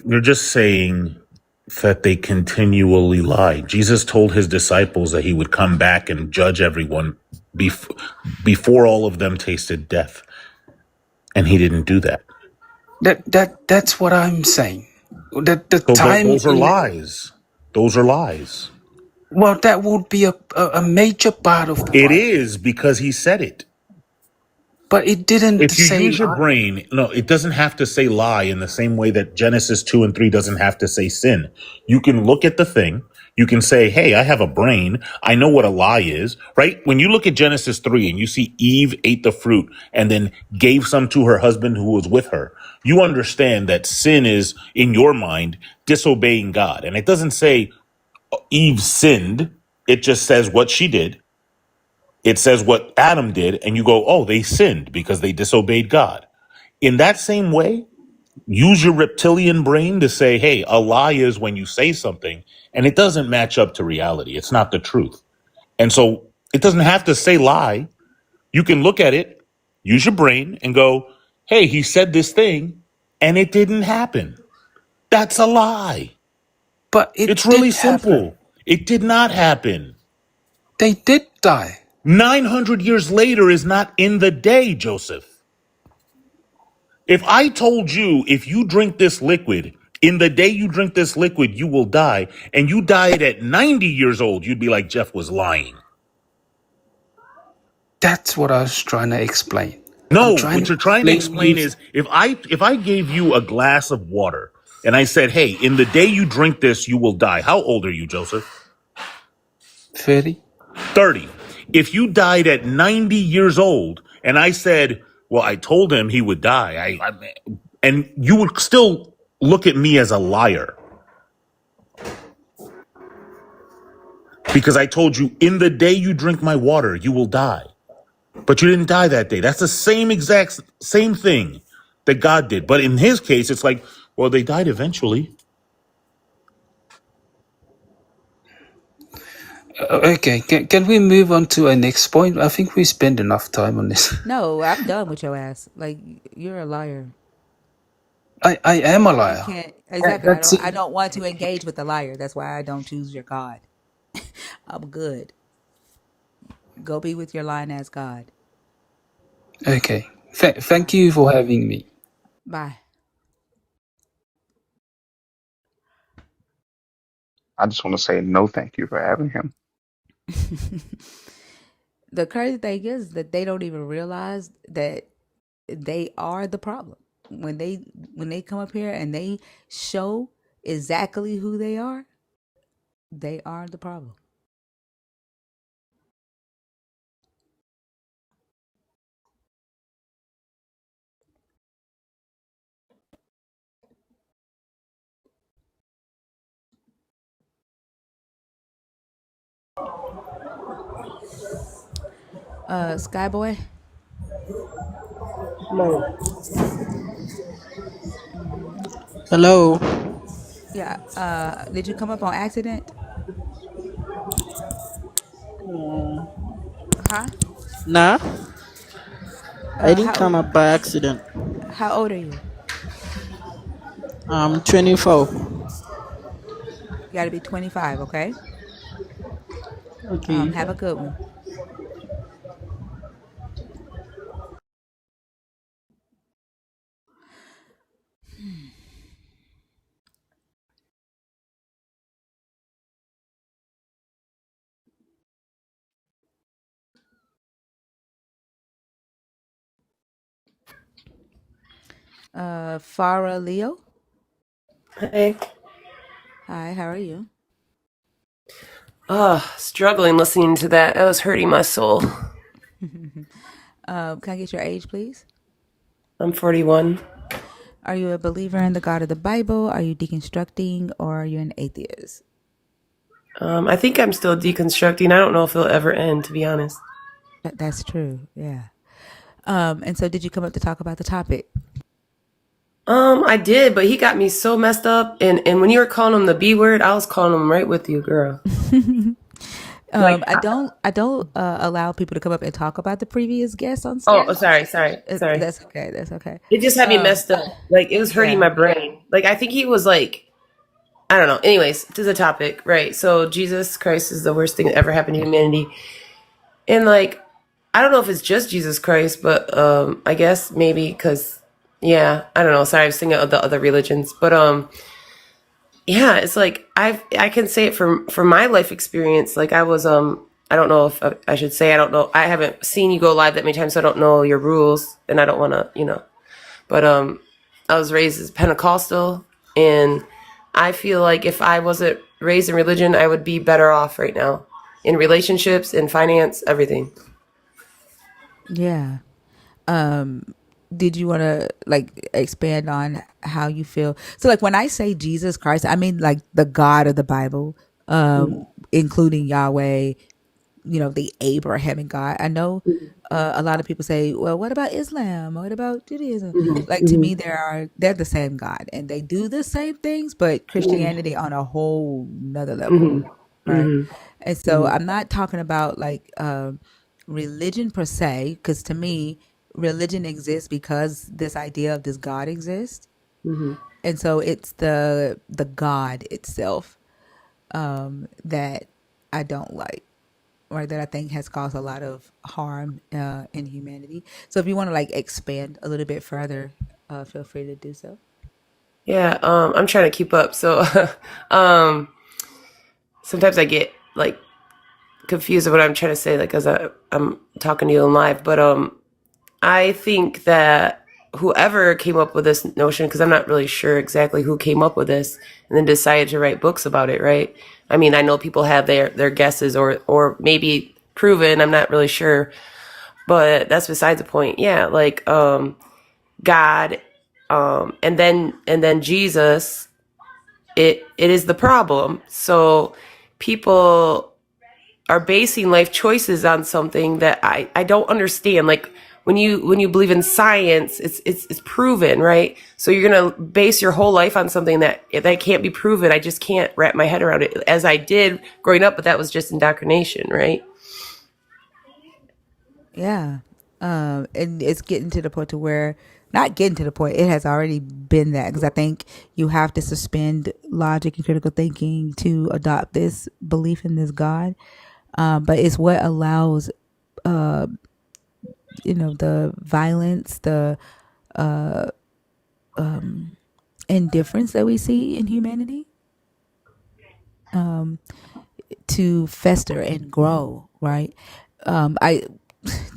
You're just saying that they continually lie. Jesus told his disciples that he would come back and judge everyone before all of them tasted death. And he didn't do that. That's what I'm saying. The So time those are lies. Those are lies. Well, that would be a major part of the It Bible. is because he said it. But it didn't If you say use your lie. brain, no, it doesn't have to say lie in the same way that Genesis 2 and 3 doesn't have to say sin. You can look at the thing. You can say, hey, I have a brain. I know what a lie is, right? When you look at Genesis 3 and you see Eve ate the fruit and then gave some to her husband who was with her, you understand that sin is, in your mind, disobeying God. And it doesn't say Eve sinned. It just says what she did. It says what Adam did, and you go, oh, they sinned because they disobeyed God. In that same way, use your reptilian brain to say, hey, a lie is when you say something and it doesn't match up to reality. It's not the truth. And so it doesn't have to say lie. You can look at it, use your brain, and go, hey, he said this thing and it didn't happen. That's a lie. But It's really simple. It did not happen. They did die. 900 years later is not in the day, Joseph. If I told you, if you drink this liquid, in the day you drink this liquid, you will die, and you died at 90 years old, you'd be like, Jeff was lying. That's what I was trying to explain. No, what you're trying to explain is if I gave you a glass of water and I said, hey, in the day you drink this, you will die. How old are you, Joseph? 30. 30. If you died at 90 years old and I said, well, I told him he would die, and you would still look at me as a liar. Because I told you, in the day you drink my water, you will die. But you didn't die that day. That's the same thing that God did. But in his case, it's like, well, they died eventually. Okay, can we move on to our next point? I think we spent enough time on this. No, I'm done with your ass. Like, you're a liar. I am a liar. You can't, exactly. I don't want to engage with the liar. That's why I don't choose your God. I'm good. Go be with your lying ass God. Okay. Thank you for having me. Bye. I just want to say no thank you for having him. The crazy thing is that they don't even realize that they are the problem. When they come up here and they show exactly who they are the problem. Skyboy? Hello. Hello. Yeah. Did you come up on accident? Huh? Nah, I didn't come up by accident. How old are you? I'm 24. You gotta be 25, okay? Okay. Have a good one. Farah Leo? Hey. Hi, how are you? Struggling listening to that. That was hurting my soul. Can I get your age, please? I'm 41. Are you a believer in the God of the Bible? Are you deconstructing, or are you an atheist? I think I'm still deconstructing. I don't know if it'll ever end, to be honest. That's true, yeah. And so did you come up to talk about the topic? I did, but he got me so messed up. And when you were calling him the B word, I was calling him right with you, girl. Like, I don't allow people to come up and talk about the previous guests on oh, stage. sorry. That's okay. That's okay. It just had me messed up. Like, it was hurting my Yeah. brain. Like, I think he was like, I don't know. Anyways, to the topic, right? So Jesus Christ is the worst thing that ever happened to humanity, and like, I don't know if it's just Jesus Christ, but I guess maybe because, yeah, I don't know. Sorry, I was thinking of the other religions, but yeah, it's like I can say it from my life experience. Like I was I don't know if I should say, I don't know. I haven't seen you go live that many times, so I don't know your rules, and I don't want to, But I was raised as Pentecostal, and I feel like if I wasn't raised in religion, I would be better off right now in relationships, in finance, everything. Yeah. Did you want to like expand on how you feel? So like when I say Jesus Christ, I mean like the God of the Bible, including Yahweh, the Abrahamic God. I know a lot of people say, well, what about Islam? What about Judaism? Like to me, they're the same God and they do the same things, but Christianity on a whole nother level, right? And so I'm not talking about like religion per se, because to me, religion exists because this idea of this God exists, and so it's the God itself that I don't like, or that I think has caused a lot of harm in humanity. So if you want to like expand a little bit further, feel free to do so. Yeah, I'm trying to keep up. So um, sometimes I get like confused of what I'm trying to say, like as I'm talking to you in live. But I think that whoever came up with this notion, because I'm not really sure exactly who came up with this, and then decided to write books about it, right? I mean, I know people have their guesses or maybe proven. I'm not really sure, but that's besides the point. Yeah, like God, and then Jesus. It is the problem. So people are basing life choices on something that I don't understand. Like when you believe in science, it's proven, right? So you're gonna base your whole life on something that can't be proven. I just can't wrap my head around it as I did growing up, but that was just indoctrination, right? Yeah. And it's getting to the point to where, not getting to the point, it has already been that, because I think you have to suspend logic and critical thinking to adopt this belief in this God. But it's what allows, the violence, the indifference that we see in humanity to fester and grow, right? I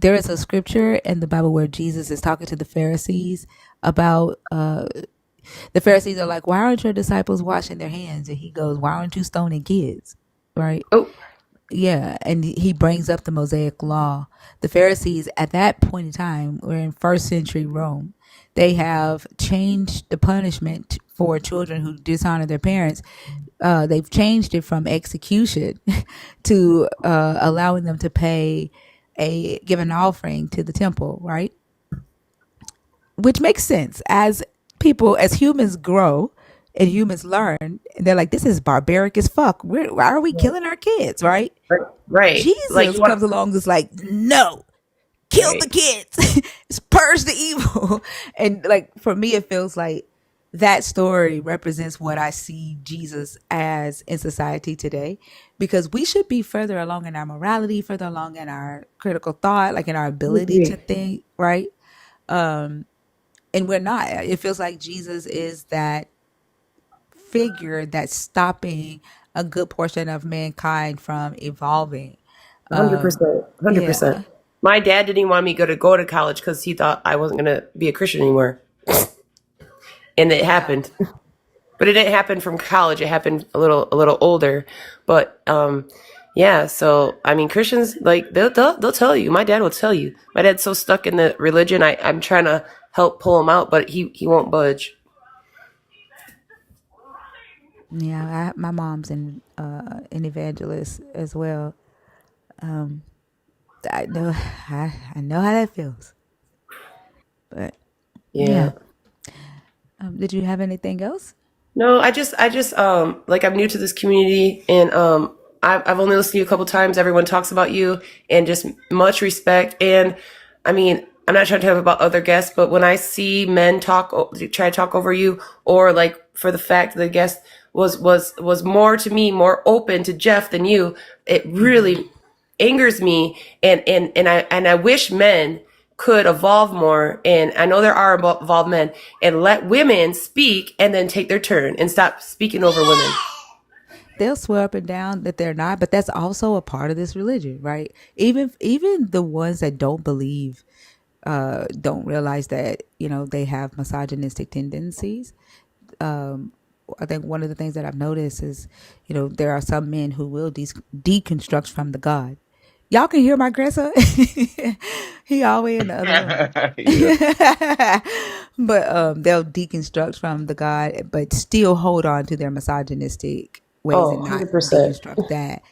There is a scripture in the Bible where Jesus is talking to the Pharisees about the Pharisees are like, why aren't your disciples washing their hands? And he goes, why aren't you stoning kids? Right? Oh, Yeah, and he brings up the Mosaic law. The Pharisees at that point in time were in first century Rome. They have changed the punishment for children who dishonor their parents. They've changed it from execution to allowing them to give an offering to the temple, right? Which makes sense as as humans grow and humans learn. They're like, this is barbaric as fuck. Why are we killing our kids, right? right. Like Jesus you want, comes along, is like, no, kill the right? kids, purge the evil. And like for me, it feels like that story represents what I see Jesus as in society today, because we should be further along in our morality, further along in our critical thought, like in our I ability to agree. think, right? And we're not. It feels like Jesus is that figure that's stopping a good portion of mankind from evolving. 100%. 100%. Yeah. My dad didn't even want me to go to college because he thought I wasn't gonna be a Christian anymore, and it happened. But it didn't happen from college. It happened a little older. But yeah. So I mean, Christians, like they'll tell you. My dad will tell you. My dad's so stuck in the religion. I'm trying to help pull him out, but he won't budge. Yeah, my mom's an evangelist as well. I know, I know how that feels. But yeah, Yeah. did you have anything else? No, I just like I'm new to this community, and I've only listened to you a couple times. Everyone talks about you, and just much respect. And I mean, I'm not trying to talk about other guests, but when I see men try to talk over you, or like for the fact that the guest was more to me, more open to Jeff than you, it really angers me. And I wish men could evolve more. And I know there are evolved men, and let women speak and then take their turn and stop speaking over women. They'll swear up and down that they're not, but that's also a part of this religion, right? Even the ones that don't believe, don't realize that they have misogynistic tendencies. I think one of the things that I've noticed is, there are some men who will deconstruct from the God. Y'all can hear my grandson. He always in the other Yeah. room. But they'll deconstruct from the God, but still hold on to their misogynistic ways Oh, and not 100%. deconstruct that.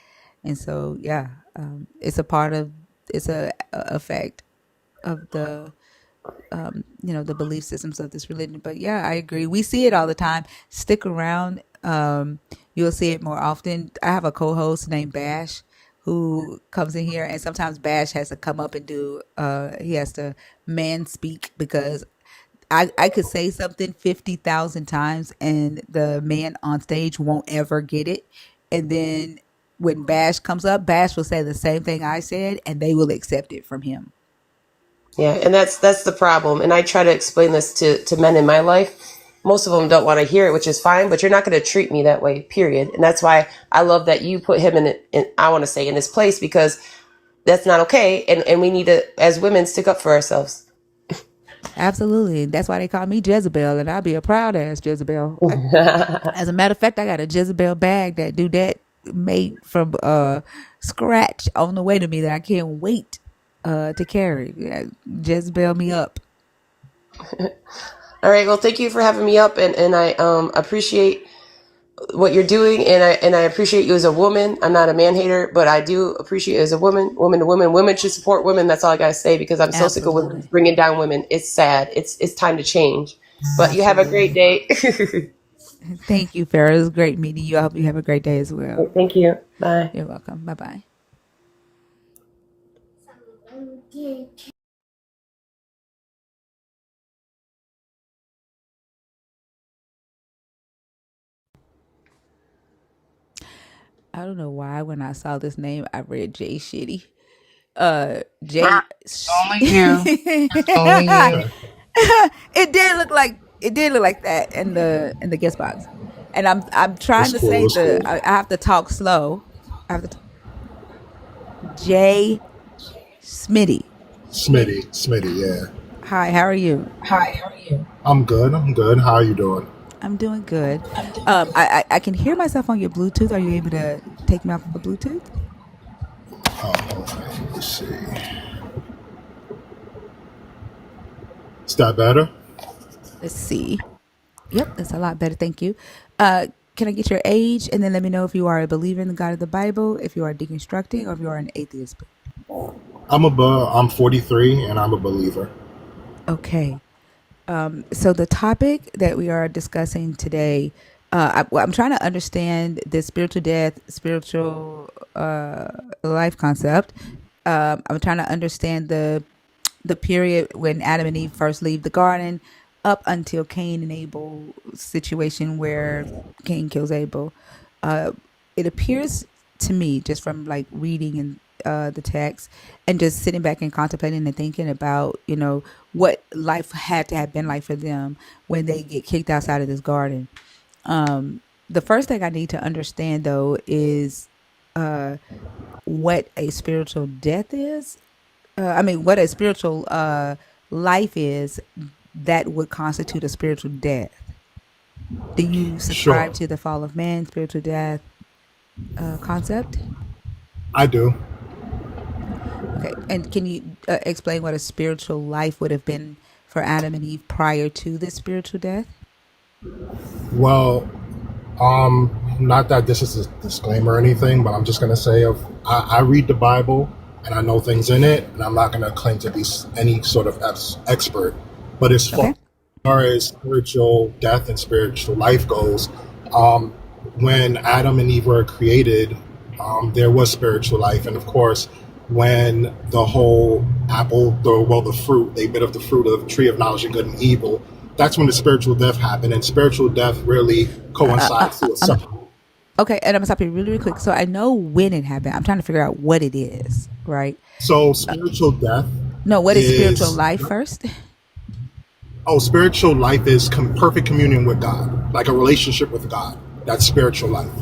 And so, yeah, it's a effect of the the belief systems of this religion. But yeah, I agree. We see it all the time. Stick around. You'll see it more often. I have a co-host named Bash who comes in here, and sometimes Bash has to come up and he has to man speak because I could say something 50,000 times and the man on stage won't ever get it. And then when Bash comes up, Bash will say the same thing I said and they will accept it from him. Yeah, and that's the problem. And I try to explain this to men in my life. Most of them don't want to hear it, which is fine, but you're not going to treat me that way, period. And that's why I love that you put him I want to say in his place, because that's not okay. And we need to, as women, stick up for ourselves. Absolutely. That's why they call me Jezebel, and I'll be a proud ass Jezebel. As a matter of fact, I got a Jezebel bag that do that made from scratch on the way to me that I can't wait to carry. Jezebel me up. All right. Well, thank you for having me up, and I appreciate what you're doing, and I appreciate you as a woman. I'm not a man hater, but I do appreciate you as a woman to woman. Women should support women. That's all I gotta say, because I'm so sick of women bringing down women. It's sad. It's time to change. But you have a great day. Thank you, Farrah. It was great meeting you. I hope you have a great day as well. Thank you. Bye. You're welcome. Bye-bye. I don't know why when I saw this name, I read Jay Shitty. Jay. Only you. Only you. It did look like that in the guest box, and I'm trying to say I have to talk slow. I have to Jay Smitty. Smitty, yeah. Hi, how are you? Hi, how are you? I'm good. How are you doing? I'm doing good. I can hear myself on your Bluetooth. Are you able to take me off of the Bluetooth? Oh, okay. Let's see. Is that better? Let's see. Yep, that's a lot better. Thank you. Can I get your age and then let me know if you are a believer in the God of the Bible, if you are deconstructing, or if you are an atheist? I'm 43 and I'm a believer. Okay. So the topic that we are discussing today, I'm trying to understand the spiritual death, spiritual life concept. I'm trying to understand the period when Adam and Eve first leave the garden up until Cain and Abel situation where Cain kills Abel. It appears to me, just from like reading and the text and just sitting back and contemplating and thinking about, what life had to have been like for them when they get kicked outside of this garden. The first thing I need to understand, though, is what a spiritual death is. What a spiritual life is that would constitute a spiritual death. Do you subscribe to the fall of man, spiritual death concept? I do. Okay, and can you explain what a spiritual life would have been for Adam and Eve prior to this spiritual death? Well, not that this is a disclaimer or anything, but I'm just going to say I read the Bible and I know things in it, and I'm not going to claim to be any sort of expert. But as far as spiritual death and spiritual life goes, when Adam and Eve were created, There was spiritual life, and of course, when the whole the fruit, they bit of the fruit of the tree of knowledge of good and evil. That's when the spiritual death happened, and spiritual death really coincides to a separate. Okay, and I'm gonna stop you really, really quick. So I know when it happened. I'm trying to figure out what it is, right? So spiritual death. No, what is spiritual life first? Oh, spiritual life is perfect communion with God, like a relationship with God. That's spiritual life.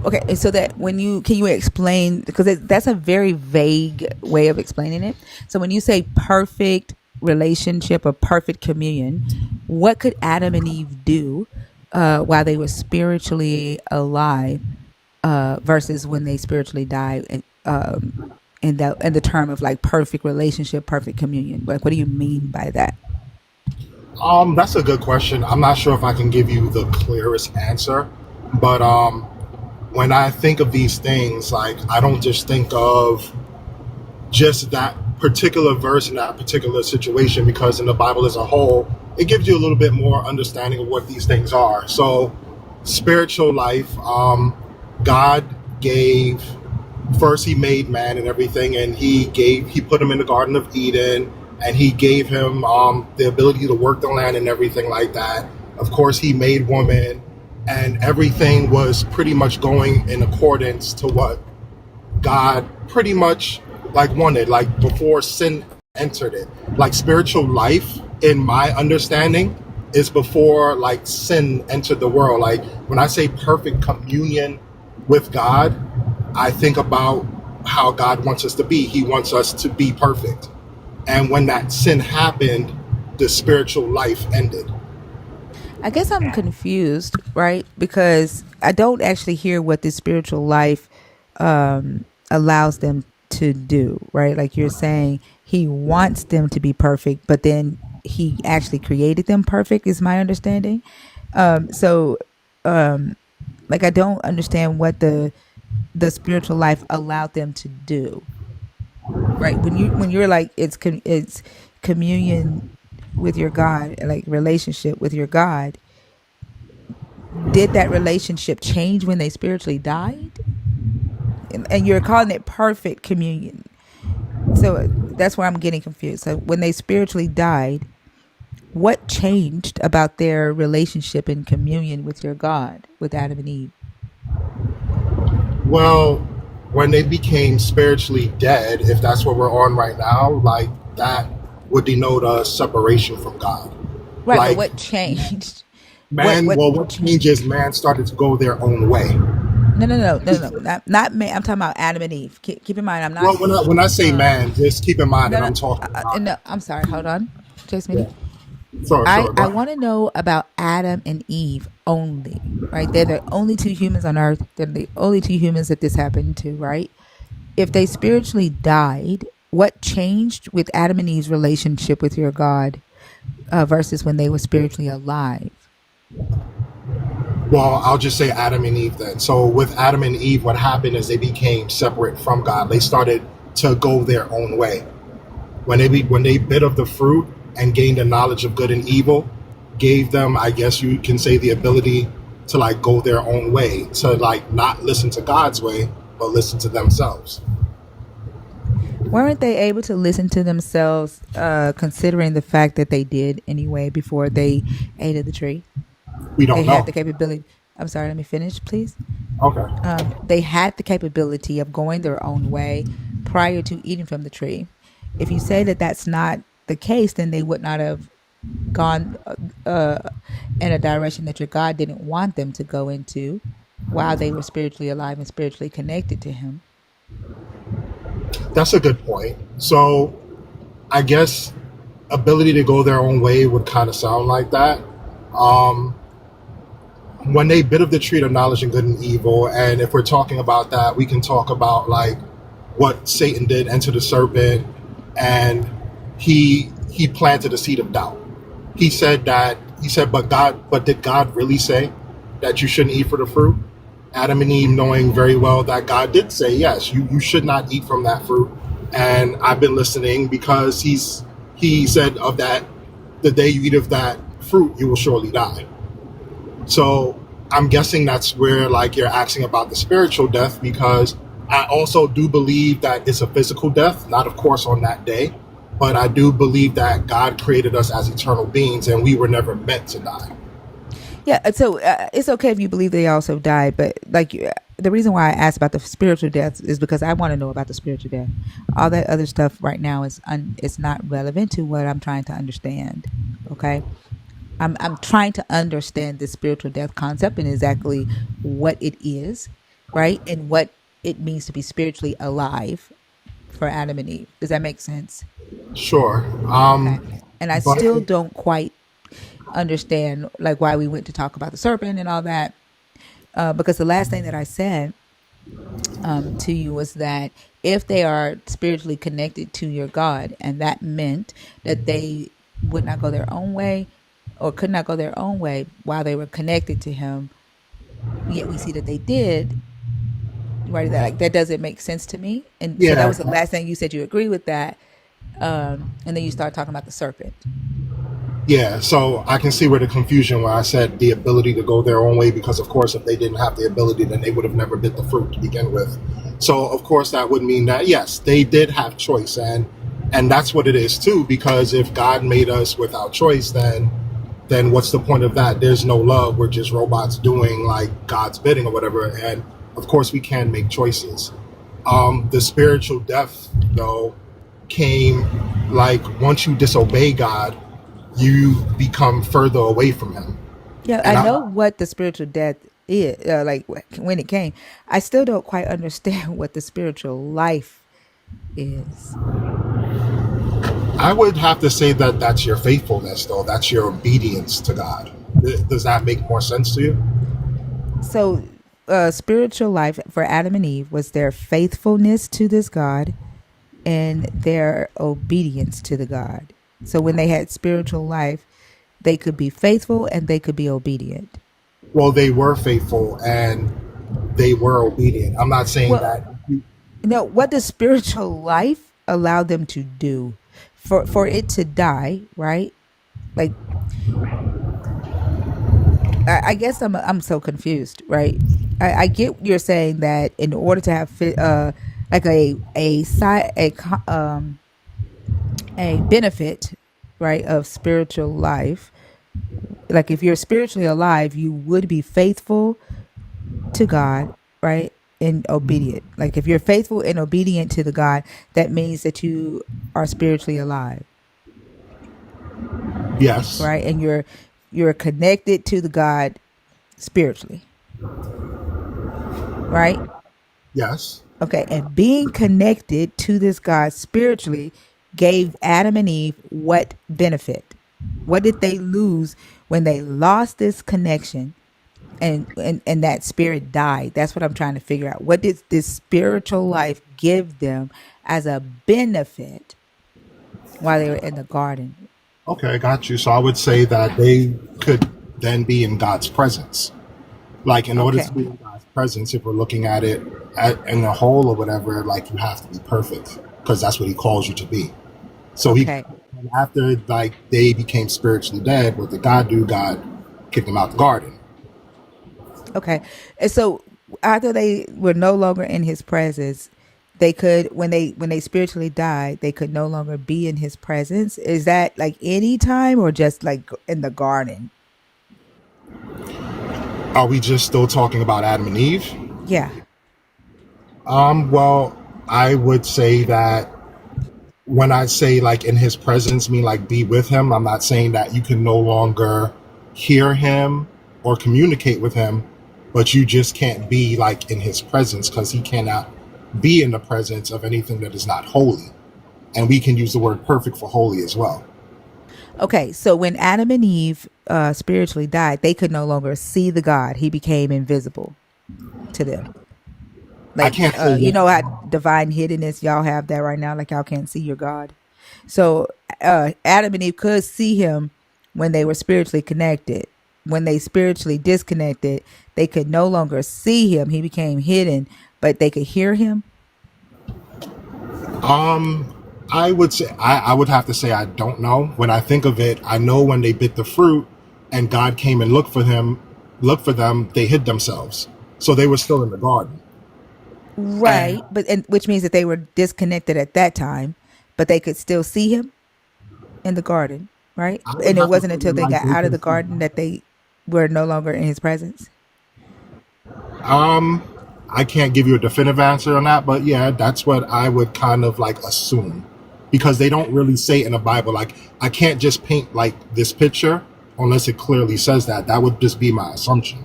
Okay, and so that can you explain, because that's a very vague way of explaining it. So when you say perfect relationship or perfect communion, what could Adam and Eve do while they were spiritually alive versus when they spiritually died? In the term of like perfect relationship, perfect communion, like what do you mean by that? That's a good question. I'm not sure if I can give you the clearest answer, but when I think of these things, like I don't just think of just that particular verse in that particular situation, because in the Bible as a whole, it gives you a little bit more understanding of what these things are. So, spiritual life, God gave. First, he made man and everything, and he put him in the Garden of Eden, and he gave him the ability to work the land and everything like that. Of course, he made woman, and everything was pretty much going in accordance to what God pretty much like wanted, like before sin entered it. Like spiritual life, in my understanding, is before like sin entered the world. Like when I say perfect communion with God, I think about how God wants us to be. He wants us to be perfect. And when that sin happened, the spiritual life ended. I guess I'm confused, right? Because I don't actually hear what this spiritual life allows them to do, right? Like you're saying he wants them to be perfect, but then he actually created them perfect, is my understanding. Like I don't understand what the spiritual life allowed them to do, right? When you're like it's communion with your God, like relationship with your God. Did that relationship change when they spiritually died? And you're calling it perfect communion. So that's where I'm getting confused. So when they spiritually died, what changed about their relationship and communion with your God, with Adam and Eve? Well, when they became spiritually dead, if that's what we're on right now, like that would denote a separation from God. Right, like, but what changed? What changes? Man started to go their own way. No, not man. I'm talking about Adam and Eve. Keep in mind, I'm not. Well, when I say man, just keep in mind that I'm talking about. No, I'm sorry. Hold on, Jason. Yeah. Sorry, I want to know about Adam and Eve only, right? They're the only two humans on earth. They're the only two humans that this happened to, right? If they spiritually died, what changed with Adam and Eve's relationship with your God versus when they were spiritually alive? Well, I'll just say Adam and Eve then. So with Adam and Eve, what happened is they became separate from God. They started to go their own way. When they bit of the fruit and gained the knowledge of good and evil, gave them, I guess you can say, the ability to like go their own way, to like not listen to God's way, but listen to themselves. Weren't they able to listen to themselves, considering the fact that they did anyway before they ate of the tree? We don't know. They had the capability. I'm sorry, let me finish, please. Okay. They had the capability of going their own way prior to eating from the tree. If you say that that's not the case, then they would not have gone in a direction that your God didn't want them to go into while they were spiritually alive and spiritually connected to him. That's a good point. So I guess ability to go their own way would kind of sound like that. When they bit of the tree of knowledge and good and evil, and if we're talking about that, we can talk about like what Satan did enter the serpent, and he planted a seed of doubt. He said, but did God really say that you shouldn't eat for the fruit? Adam and Eve, knowing very well that God did say, yes, you should not eat from that fruit. And I've been listening because he said of that, the day you eat of that fruit, you will surely die. So I'm guessing that's where like you're asking about the spiritual death, because I also do believe that it's a physical death, not of course on that day, but I do believe that God created us as eternal beings and we were never meant to die. Yeah, so it's okay if you believe they also died, but like the reason why I asked about the spiritual death is because I want to know about the spiritual death. All that other stuff right now is it's not relevant to what I'm trying to understand. Okay, I'm trying to understand the spiritual death concept and exactly what it is, right, and what it means to be spiritually alive for Adam and Eve. Does that make sense? Sure. Okay, and I But still don't quite understand like why we went to talk about the serpent and all that, because the last thing that I said to you was that if they are spiritually connected to your God, and that meant that they would not go their own way or could not go their own way while they were connected to Him, yet we see that they did. Right, that like that doesn't make sense to me, and so that yeah, was the last thing you said. You agree with that, and then you start talking about the serpent. yeah. So I can see where the confusion where I said the ability to go their own way, because of course if they didn't have the ability, then they would have never bit the fruit to begin with. So of course that would mean that yes, they did have choice, and that's what it is too. Because if God made us without choice, then what's the point of that? There's no love. We're just robots doing like God's bidding or whatever. And of course we can make choices. The spiritual death though came like once you disobey God, you become further away from Him. Yeah, I And know I, what the spiritual death is, like when it came. I still don't quite understand what the spiritual life is. I would have to say that that's your faithfulness, though. That's your obedience to God. Does that make more sense to you? So, spiritual life for Adam and Eve was their faithfulness to this God and their obedience to the God. So, when they had spiritual life, they could be faithful and they could be obedient. Well, they were faithful and they were obedient. I'm not saying Well, that. no, what does spiritual life allow them to do? For it to die, right? Like, I guess I'm so confused, right? I get you're saying that in order to have like a benefit, right, of spiritual life, like if you're spiritually alive, you would be faithful to God, right, and obedient. Like if you're faithful and obedient to the God, that means that you are spiritually alive, Yes. right, and you're connected to the God spiritually, right? Yes. Okay, and being connected to this God spiritually gave Adam and Eve what benefit? What did they lose when they lost this connection and that spirit died? That's what I'm trying to figure out. What did this spiritual life give them as a benefit while they were in the garden? Okay, got you. So I would say that they could then be in God's presence. Like in order Okay. to be in God's presence, if we're looking at it in a whole or whatever, like you have to be perfect because that's what He calls you to be. So He, Okay. after like they became spiritually dead, what did God do? God kicked them out the garden. Okay. And so after they were no longer in His presence, they could when they spiritually died, they could no longer be in His presence. Is that like any time or just like in the garden? Are we just still talking about Adam and Eve? Yeah. Well, I would say that when I say like in His presence, mean like be with Him. I'm not saying that you can no longer hear Him or communicate with Him, but you just can't be like in His presence because He cannot be in the presence of anything that is not holy. And we can use the word perfect for holy as well. Okay, so when Adam and Eve spiritually died, they could no longer see the God. He became invisible to them. I Like, can't say you yes. know how divine hiddenness y'all have that right now? Like, y'all can't see your God. So Adam and Eve could see Him when they were spiritually connected. When they spiritually disconnected, they could no longer see Him. He became hidden, but they could hear Him. I would say I would have to say I don't know. When I think of it, I know when they bit the fruit and God came and looked for them looked for them, they hid themselves. So they were still in the garden. Right, And but which means that they were disconnected at that time, but they could still see him in the garden, right? I would And it have to wasn't until feel they like got they out of can the see garden him. that they were no longer in his presence. Um, I can't give you a definitive answer on that, but yeah, that's what I would kind of like assume. Because they don't really say in the Bible, like, I can't just paint like this picture unless it clearly says that. That would just be my assumption.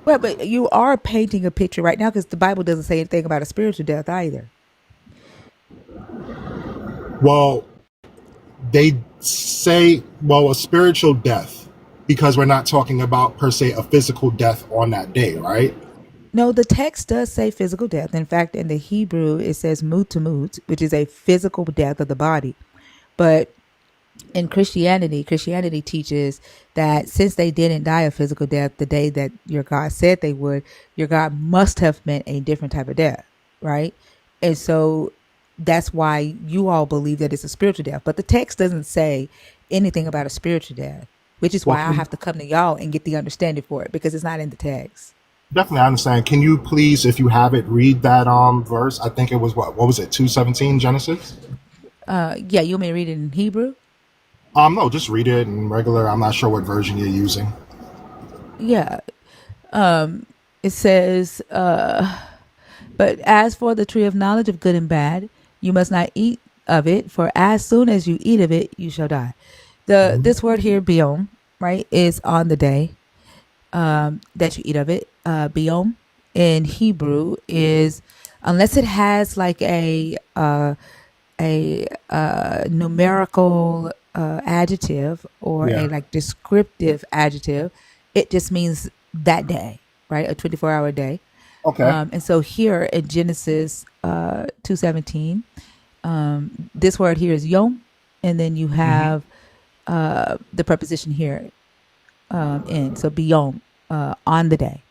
Well, but you are painting a picture right now because the Bible doesn't say anything about a spiritual death either. Well, they say, well, a spiritual death, because we're not talking about per se a physical death on that day, right? No, the text does say physical death. In fact, in the Hebrew, it says mutamut, which is a physical death of the body. But in Christianity teaches that since they didn't die a physical death the day that your God said they would, your God must have meant a different type of death, right? And so that's why you all believe that it's a spiritual death. But the text doesn't say anything about a spiritual death, which is Well, why I have to come to y'all and get the understanding for it because it's not in the text. definitely I understand. Can you please, if you have it, read that verse? I think it was what was it, 2:17 Genesis? Yeah, you want me to read it in Hebrew? No, just read it in regular. I'm not sure what version you're using. Yeah. It says, but as for the tree of knowledge of good and bad, you must not eat of it, for as soon as you eat of it, you shall die. This word here, biom, right, is on the day that you eat of it. Biom in Hebrew is, unless it has like a numerical adjective or a Yeah. like descriptive adjective, it just means that day, right? A 24-hour day. Okay. And so here in Genesis 2:17, this word here is yom, and then you have the preposition here in. So biyom, on the day.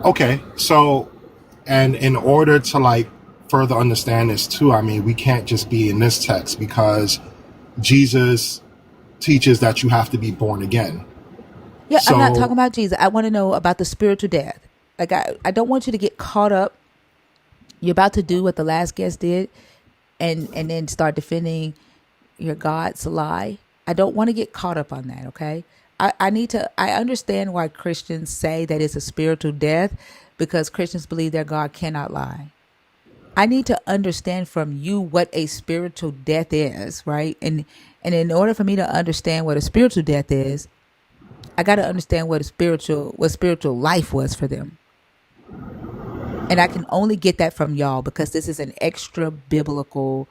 Okay. So, and in order to like further understand this too, I mean, we can't just be in this text because Jesus teaches that you have to be born again. Yeah, I'm not talking So, about Jesus. I want to know about the spiritual death. Like I don't want you to get caught up. You're about to do what the last guest did and then start defending your God's lie. I don't want to get caught up on that, okay? I understand why Christians say that it's a spiritual death because Christians believe their God cannot lie. I need to understand from you what a spiritual death is, right? And in order for me to understand what a spiritual death is, I got to understand what spiritual life was for them. And I can only get that from y'all because this is an extra biblical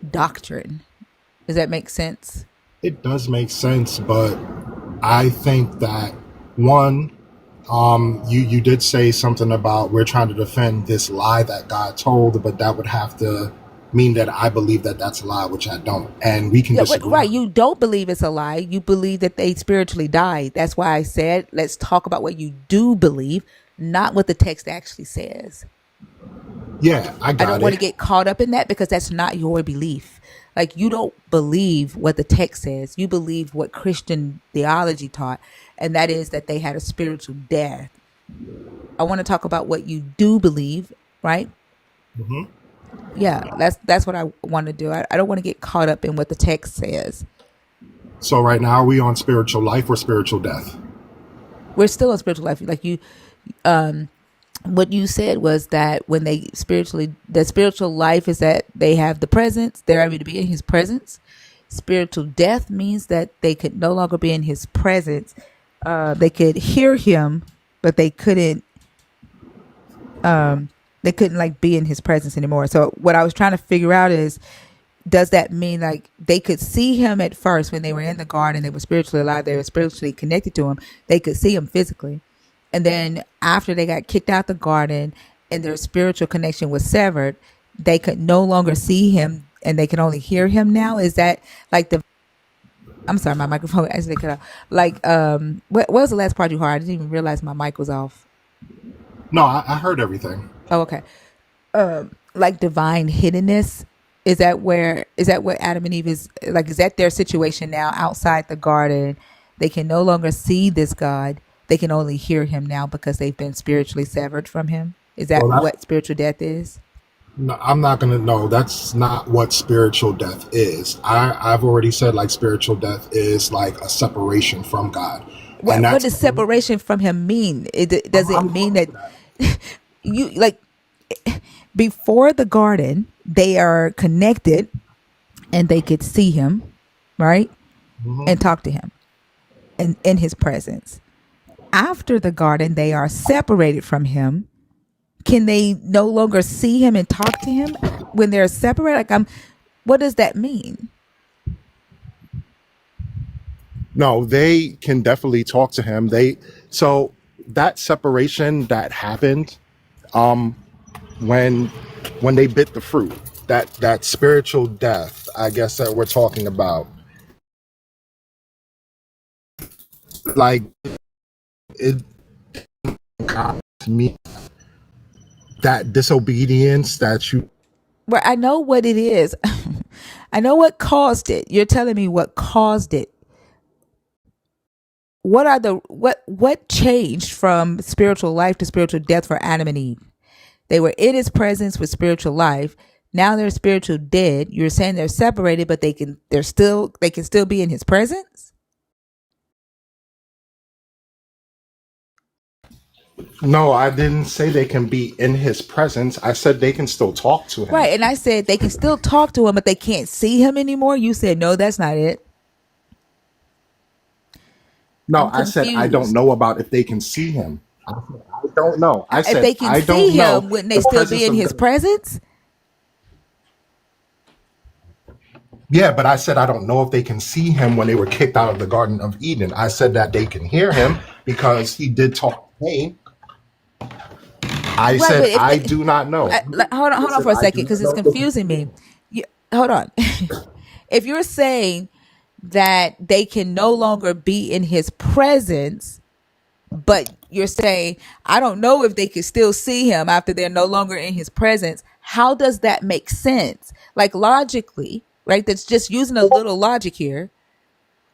doctrine. Does that make sense? it does make sense, but I think that one, you did say something about we're trying to defend this lie that God told, but that would have to mean that I believe that that's a lie, which I don't, and we can Yeah, disagree. right. You don't believe it's a lie. You believe that they spiritually died. That's why I said, let's talk about what you do believe, not what the text actually says. Yeah, I I don't got want to it. get caught up in that because that's not your belief. Like, you don't believe what the text says. You believe what Christian theology taught, and that is that they had a spiritual death. I want to talk about what you do believe, right? Yeah, that's what I want to do. I don't want to get caught up in what the text says. So right now, are we on spiritual life or spiritual death? We're still in spiritual life. Like what you said was that when they the spiritual life is that they have the presence, they're able to be in his presence. Spiritual death means that they could no longer be in his presence. They could hear him, but they couldn't like be in his presence anymore. So what I was trying to figure out is, does that mean like they could see him at first when they were in the garden, they were spiritually alive, they were spiritually connected to him, they could see him physically. And then after they got kicked out the garden and their spiritual connection was severed, they could no longer see him and they can only hear him now? Is that like I'm sorry, my microphone actually cut out. Like, what was the last part you heard? I didn't even realize my mic was off. No, I heard everything. Oh, okay. Like divine hiddenness Is that what Adam and Eve is like? Is that their situation now outside the garden? They can no longer see this God. They can only hear him now because they've been spiritually severed from him. Is that Well, that's what spiritual death is? no, I'm not gonna know. That's not what spiritual death is. I've already said like spiritual death is like a separation from God, and What that's does separation from him mean? Does it I'm mean coming that to that. you like before the garden they are connected and they could see him, right? Hmm. And talk to him and in his presence. After the garden, they are separated from him. Can they no longer see him and talk to him when they're separated? What does that mean? No, they can definitely talk to him. So that separation that happened um, when they bit the fruit, that spiritual death, I guess that we're talking about, like it to me that disobedience that you Well, I know what it is. I know what caused it. You're telling me what caused it. What changed from spiritual life to spiritual death for Adam and Eve? They were in his presence with spiritual life. Now they're spiritual dead. You're saying they're separated, but they can still be in his presence? no, I didn't say they can be in his presence. I said they can still talk to him. Right. And I said they can still talk to him, but they can't see him anymore. You said no, that's not it. No, I'm I said I don't confused. know about if they can see him. I said I don't know. I If said they can I see don't know him, wouldn't they the still be presence in of his God. presence? Yeah, but I said I don't know if they can see him when they were kicked out of the Garden of Eden. I said that they can hear him because he did talk to me. I Right, but said if I they do not know. I hold on said for a I second do because not it's know if they can confusing see me. him. Hold on. If you're saying that they can no longer be in his presence, but you're saying I don't know if they can still see him after they're no longer in his presence, how does that make sense? Like logically, right? That's just using a little logic here.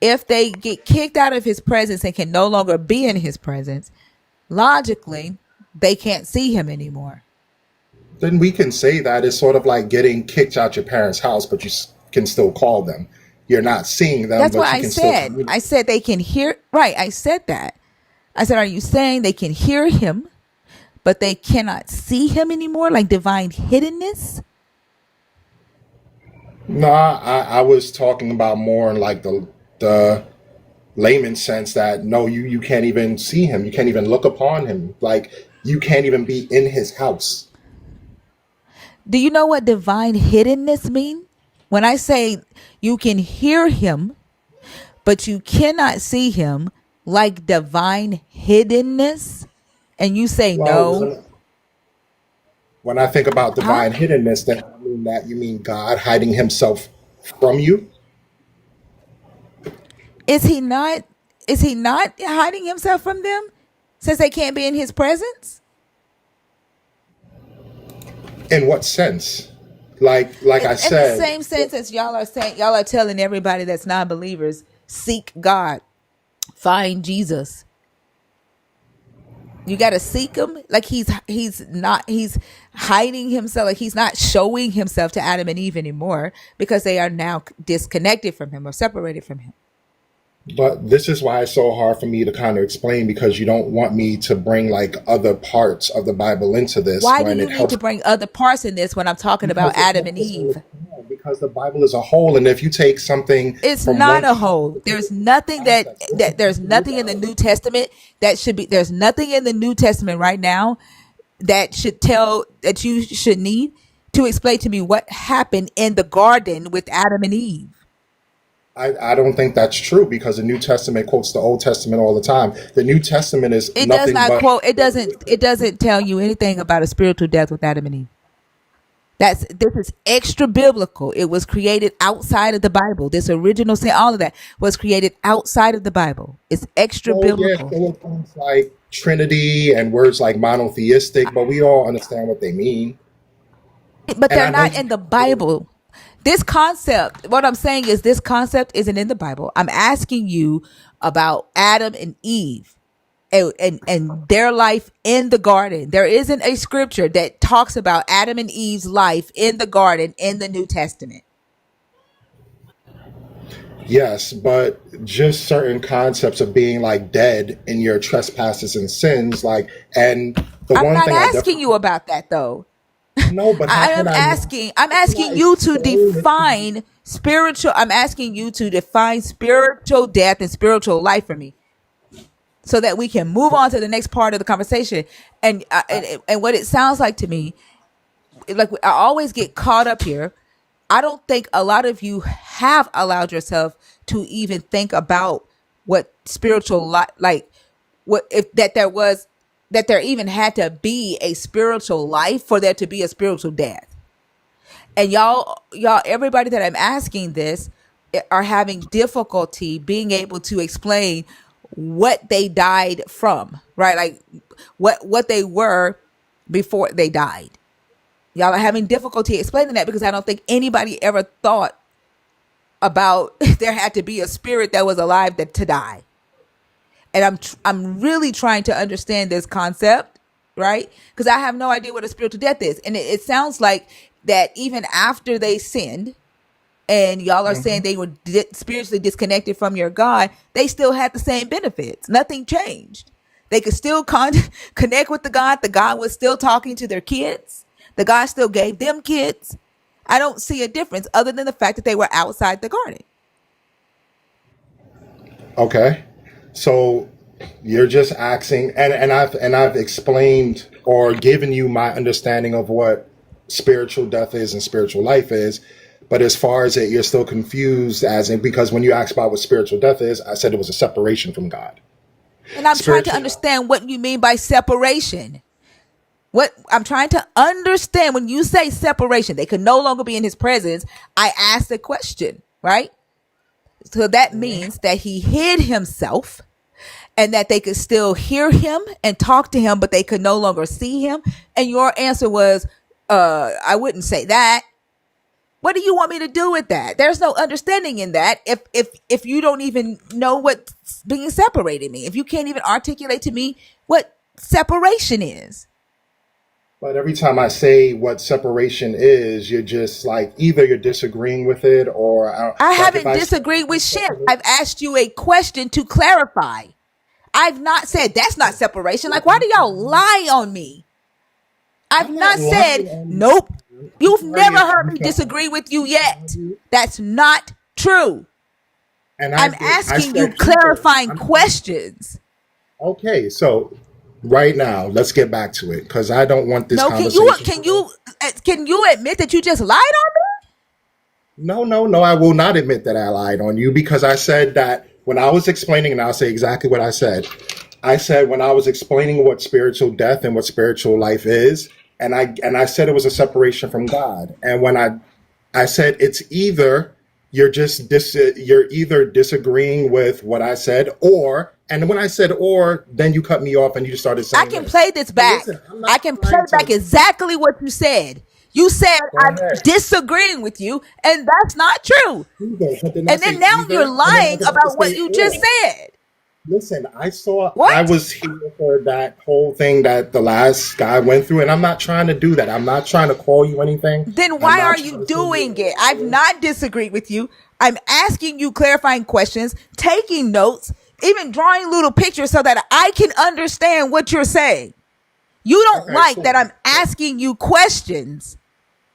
If they get kicked out of his presence and can no longer be in his presence, logically, they can't see him anymore. Then we can say that it's sort of like getting kicked out your parents' house, but you can still call them. You're not seeing them, That's what but you I can still said. communicate. I said they can hear. Right. I said that. I said, are you saying they can hear him, but they cannot see him anymore? Like divine hiddenness? No, I was talking about more in like the layman sense that no, you can't even see him. You can't even look upon him. Like you can't even be in his house. Do you know what divine hiddenness mean? When I say you can hear him, but you cannot see him, like divine hiddenness, and you say Well, no, when I think about huh? divine hiddenness, then I mean that you mean God hiding himself from you. Is he not? Is he not hiding himself from them since they can't be in his presence? In what sense? Like I In the said, same sense as y'all are saying, y'all are telling everybody that's non-believers, seek God, find Jesus. You got to seek him. Like he's hiding himself. Like he's not showing himself to Adam and Eve anymore because they are now disconnected from him or separated from him. but this is why it's so hard for me to kind of explain because you don't want me to bring like other parts of the Bible into this Why do when you it need helps to bring other parts in this when I'm talking about because it Adam and helps us Eve? understand because the Bible is a whole, and if you take something It's from not one a part whole. of There's the nothing context, there's you nothing in the New Testament that should be there's nothing in the New Testament right now that should tell that you should need to explain to me what happened in the garden with Adam and Eve. I don't think that's true because the New Testament quotes the Old Testament all the time. The New Testament is It does nothing not but quote it doesn't tell you anything about a spiritual death with Adam and Eve. This is extra biblical. It was created outside of the Bible. This original sin, all of that was created outside of the Bible. It's extra well, yeah, biblical. so it comes like Trinity and words like monotheistic, but we all understand what they mean. But And they're I know not you in the can. Bible. This concept, what I'm saying is this concept isn't in the Bible. I'm asking you about Adam and Eve and their life in the garden. There isn't a scripture that talks about Adam and Eve's life in the garden in the New Testament. Yes, but just certain concepts of being like dead in your trespasses and sins, like, and the I'm one not thing I asking you definitely about that though. no, but how can I not? I'm How can I asking you to explain it to you? define spiritual. I'm asking you to define spiritual death and spiritual life for me, so that we can move on to the next part of the conversation. And what it sounds like to me, like I always get caught up here. I don't think a lot of you have allowed yourself to even think about what spiritual like what if that there was that there even had to be a spiritual life for there to be a spiritual death. And y'all, everybody that I'm asking this are having difficulty being able to explain what they died from, right? Like what they were before they died. Y'all are having difficulty explaining that because I don't think anybody ever thought about there had to be a spirit that was alive to die. And I'm really trying to understand this concept, right? Because I have no idea what a spiritual death is. And it sounds like that even after they sinned, and y'all are saying they were spiritually disconnected from your God, they still had the same benefits. Nothing changed. They could still connect with the God. The God was still talking to their kids. The God still gave them kids. I don't see a difference other than the fact that they were outside the garden. Okay. So you're just asking, and I've explained or given you my understanding of what spiritual death is and spiritual life is. But as far as it, you're still confused, as in, because when you asked about what spiritual death is, I said it was a separation from God. And I'm trying to Spiritual, understand what you mean by separation. What I'm trying to understand when you say separation, they could no longer be in his presence. I asked a question, right? So that means that he hid himself and that they could still hear him and talk to him, but they could no longer see him. And your answer was, I wouldn't say that. What do you want me to do with that? There's no understanding in that if you don't even know what being separated means. If you can't even articulate to me what separation is. but every time I say what separation is, you're just like, either you're disagreeing with it, or I like if haven't I say disagreed with shit. separation, I've asked you a question to clarify. I've not said that's not separation. Like, why do y'all lie on me? I've I'm not not said, lying on you. nope. You've I'm never lying heard me because disagree with you I yet. told you, That's not true. and I I'm did. I asking you said either. clarifying I'm questions. okay. So right now, let's get back to it because I don't want this No, conversation to go. can you admit that you just lied on No, no, no. I will not admit that I lied on you because I said that when I was explaining, and I'll say exactly what I said. I said when I was explaining what spiritual death and what spiritual life is, and I said it was a separation from God. And when I said it's either you're either disagreeing with what I said, or, and when I said or, then you cut me off and you just started me? I saying can this. play this So back. listen, I'm I not can play trying back to exactly what you said. You said go I'm ahead disagreeing with you, and that's not true. either, but then I And then say now you're either, and then I lying go back to about what say you just or. said. Listen, I What? was here for that whole thing that the last guy went through, and I'm not trying to do that. I'm not trying to call you anything. Then I'm why not are trying you to say you're doing a it? I've liar. not disagreed with you. I'm asking you clarifying questions, taking notes, even drawing little pictures so that I can understand what you're saying. You don't Okay, like that cool. I'm asking you questions.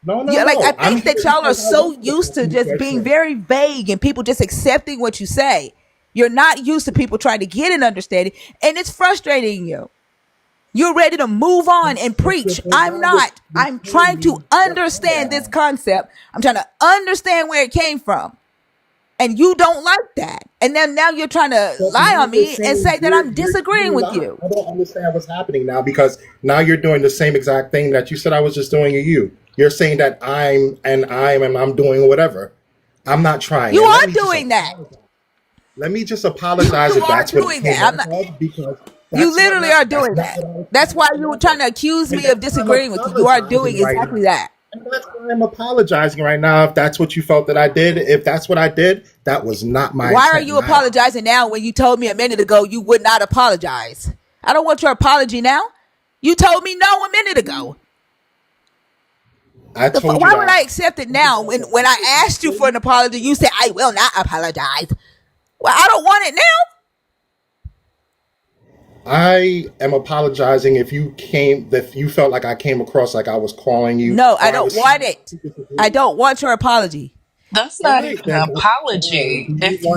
No, no, Yeah, like I no. I'm think here that y'all are because I so want to used ask to you just being questions. very vague and people just accepting what you say. You're not used to people trying to get an understanding, and it's frustrating you. You're ready to move on and preach. But I'm God not. was I'm trying telling to me what I understand this am. concept. I'm trying to understand where it came from. And you don't like that. And then now you're trying to But lie now on you're me and saying say that I'm you're disagreeing with lying. you. I don't understand what's happening now because now you're doing the same exact thing that you said I was just doing to you. You're saying that I'm doing whatever. I'm not trying. You And are doing that. let me just You apologize if are that's what it doing came that. I'm off not. of because You literally are that's doing not that. what I was That's trying to why come you were off trying of. to accuse And me of that's why I'm disagreeing with you. You are doing apologizing right exactly now. that. And that's why I'm apologizing right now. If that's what you felt that I did, if that's what I did, that was not my Why are intent. you apologizing now when you told me a minute ago you would not apologize? I don't want your apology now. You told me no a minute ago. I told you Why would that I accept it now when I asked you for an apology? You said I will not apologize. Well, I don't want it now. I am apologizing if you felt like I came across like I was calling you No, I or I don't was. want it. I don't want your apology. That's All not right, even an then that's fine. apology if you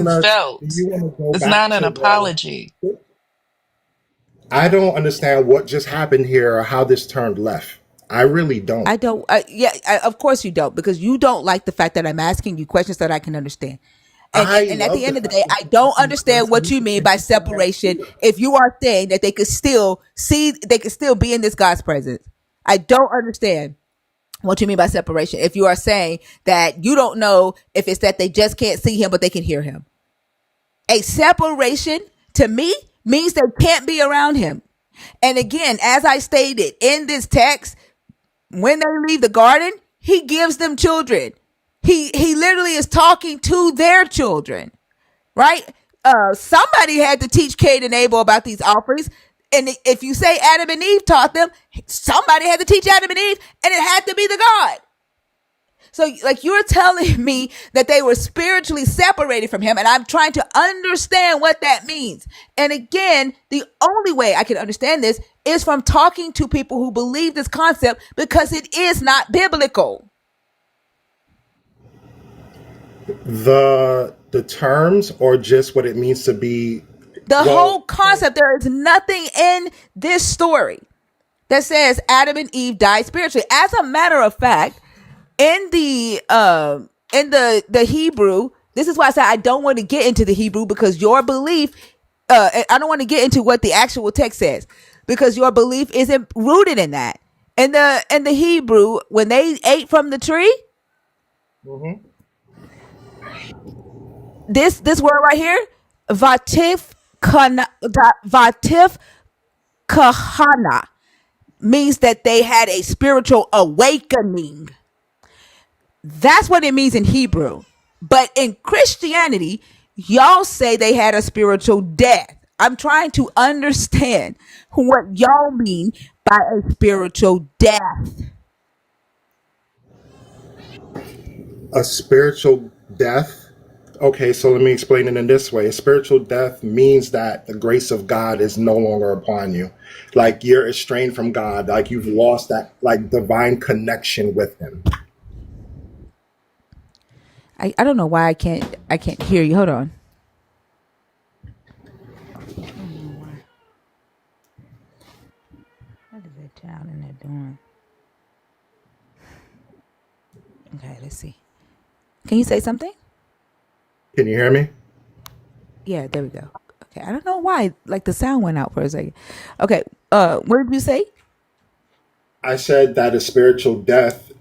Do felt. you want to go It's back not an to the? apology. I don't understand what just happened here or how this turned left. I really don't. I don't. Of course you don't, because you don't like the fact that I'm asking you questions that I can understand. I And at love the the end of the fact day, that I you're don't asking me understand what questions you mean and by you can separation. answer. If you are saying that they could still see, they could still be in this God's presence, I don't understand what you mean by separation. If you are saying that you don't know if it's that they just can't see him, but they can hear him. A separation to me means they can't be around him. And again, as I stated in this text, when they leave the garden, he gives them children. He literally is talking to their children, right? Somebody had to teach Cain and Abel about these offerings. And if you say Adam and Eve taught them, somebody had to teach Adam and Eve, and it had to be the God. So, like, you're telling me that they were spiritually separated from him, and I'm trying to understand what that means. And again, the only way I can understand this is from talking to people who believe this concept, because it is not biblical. The terms or just what it means to be. The whole Well, concept, there is nothing in this story that says Adam and Eve died spiritually. As a matter of fact, in the Hebrew, this is why I said I don't want to get into the Hebrew, because your belief, I don't want to get into what the actual text says, because your belief isn't rooted in that. In the Hebrew, when they ate from the tree, mhm. this word right here, vatif vatif kahana, means that they had a spiritual awakening. That's what it means in Hebrew. But in Christianity, y'all say they had a spiritual death. I'm trying to understand what y'all mean by a spiritual death. A spiritual death. Okay, so let me explain it in this way. A spiritual death means that the grace of God is no longer upon you. Like you're estranged from God, like you've lost that like divine connection with him. I don't know why I can't hear you. Hold on. I don't know why. What is that child in there doing? Okay, let's see. Can you say something? Can you hear me? Yeah, there we go. Okay, I don't know why. Like the sound went out for a second. Okay, what did you say? I said that a spiritual death,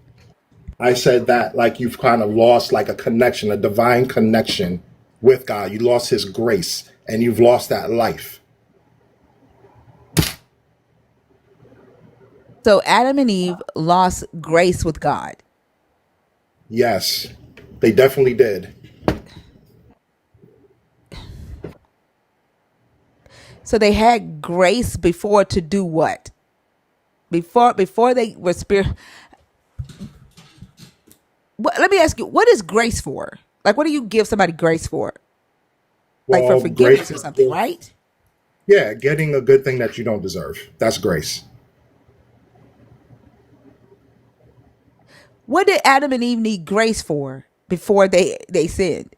I said that like you've kind of lost like a connection, a divine connection with God. You lost his grace and you've lost that life. So Adam and Eve lost grace with God. Yes, they definitely did. So they had grace before to do what? Before they were spirit. Let me ask you, what is grace for? Like, what do you give somebody grace for? Like for Well, forgiveness grace or is something, just, right? yeah, getting a good thing that you don't deserve. That's grace. What did Adam and Eve need grace for before they sinned?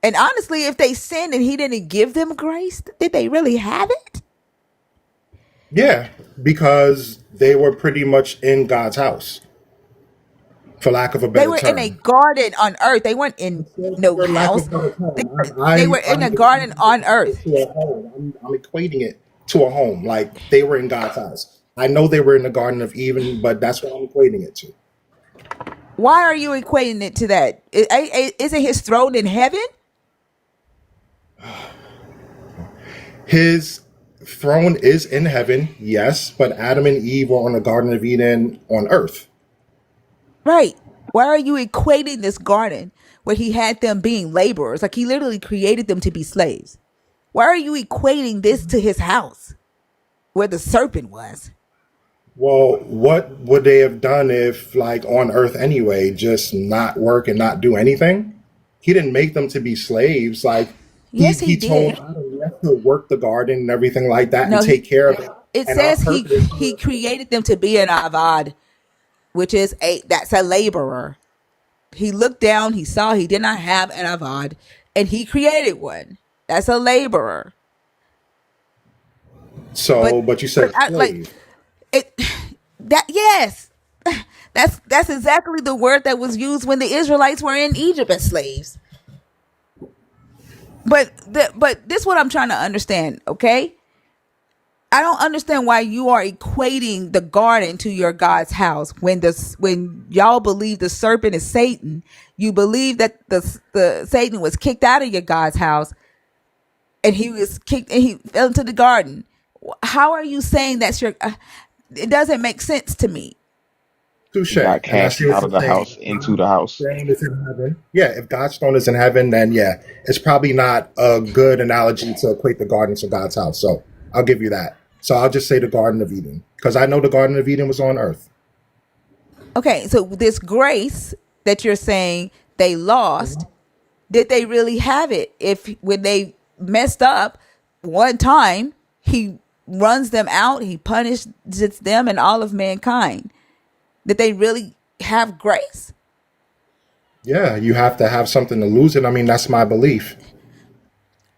And honestly, if they sinned and he didn't give them grace, did they really have it? Yeah, because they were pretty much in God's house, for lack of a They better were in a term. garden on earth. They weren't in no For lack of house. a better They term, were, I'm they I'm were in I'm a garden on equating earth. it to a home. I'm equating it to a home. Like they were in God's house. I know they were in the Garden of Eden, but that's what I'm equating it to. Why are you equating it to that? Isn't his throne in heaven? His throne is in heaven, yes, but Adam and Eve were on the Garden of Eden on earth. Right. Why are you equating this garden where he had them being laborers? Like he literally created them to be slaves. Why are you equating this to his house where the serpent was? Well, what would they have done if, like, on Earth anyway, just not work and not do anything? He didn't make them to be slaves. Like, he Yes, he he told did. Adam you have to work the garden and everything like that and No, take care of it. it And our says purpose. he created them to be an avad, which is that's a laborer. He looked down, he saw he did not have an avad, and he created one. That's a laborer. So, But but you said like slave. it that yes. That's exactly the word that was used when the Israelites were in Egypt as slaves. But this is what I'm trying to understand, okay? I don't understand why you are equating the garden to your God's house when y'all believe the serpent is Satan. You believe that the Satan was kicked out of your God's house, and he was kicked and he fell into the garden. How are you saying that's your? It doesn't make sense to me. Touche. He got And I cast see what out you're of the saying. house into the house. Throne is in heaven. Yeah, if God's throne is in heaven, then yeah, it's probably not a good analogy to equate the garden to God's house. So I'll give you that. So I'll just say the Garden of Eden because I know the Garden of Eden was on Earth. Okay, so this grace that you're saying they lost, did they really have it? If when they messed up one time, he runs them out, he punishes them and all of mankind. Did they really have grace? Yeah, you have to have something to lose it. I mean, that's my belief.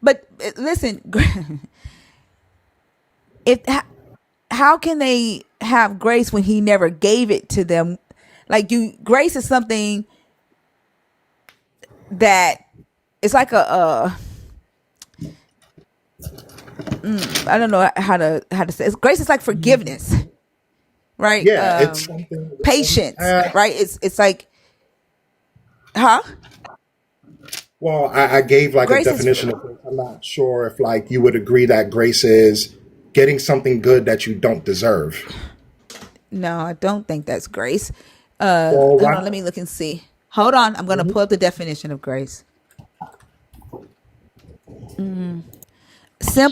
But listen, if how can they have grace when he never gave it to them? Like grace is something that it's like I don't know how to say it. Grace is like forgiveness, right? Yeah, it's something we always Patience, have. right? It's like, huh? Well, I gave like a Grace is definition of grace. I'm not sure if like you would agree that grace is getting something good that you don't deserve. no, I don't think that's grace. Well, Hold why? on, let me look and see. Hold on, I'm gonna pull up the definition of grace.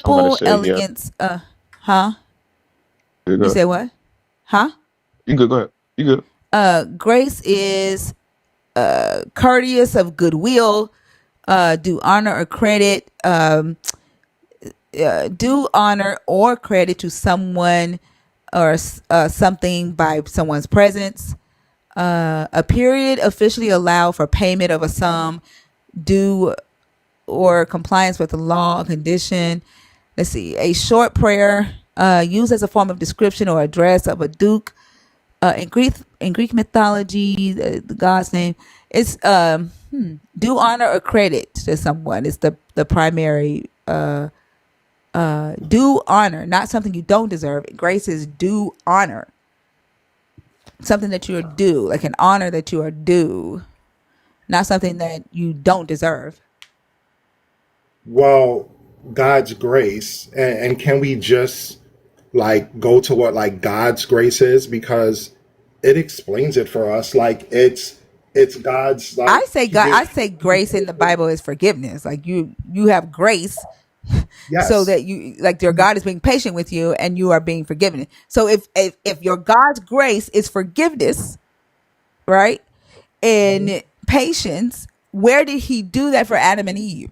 So I'm about to Simple say, yeah. elegance. Huh? You You good? say what? Huh? You good? Go ahead. You good? Grace is courteous of goodwill, do honor or credit, do honor or credit to someone or something by someone's presence. A period officially allow for payment of a sum due or compliance with the law or condition. Let's see. A short prayer used as a form of description or address of a duke. In Greek mythology, the god's name is do honor or credit to someone. It's the primary do honor, not something you don't deserve. Grace is do honor, something that you are due, like an honor that you are due, not something that you don't deserve. Well, God's grace, and can we just like go to what like God's grace is because it explains it for us. Like it's God's I like say He God. I gives. say grace in the Bible is forgiveness. Like you have grace so Yes. that you like your God is being patient with you and you are being forgiven. So if your God's grace is forgiveness, right, and patience, where did he do that for Adam and Eve?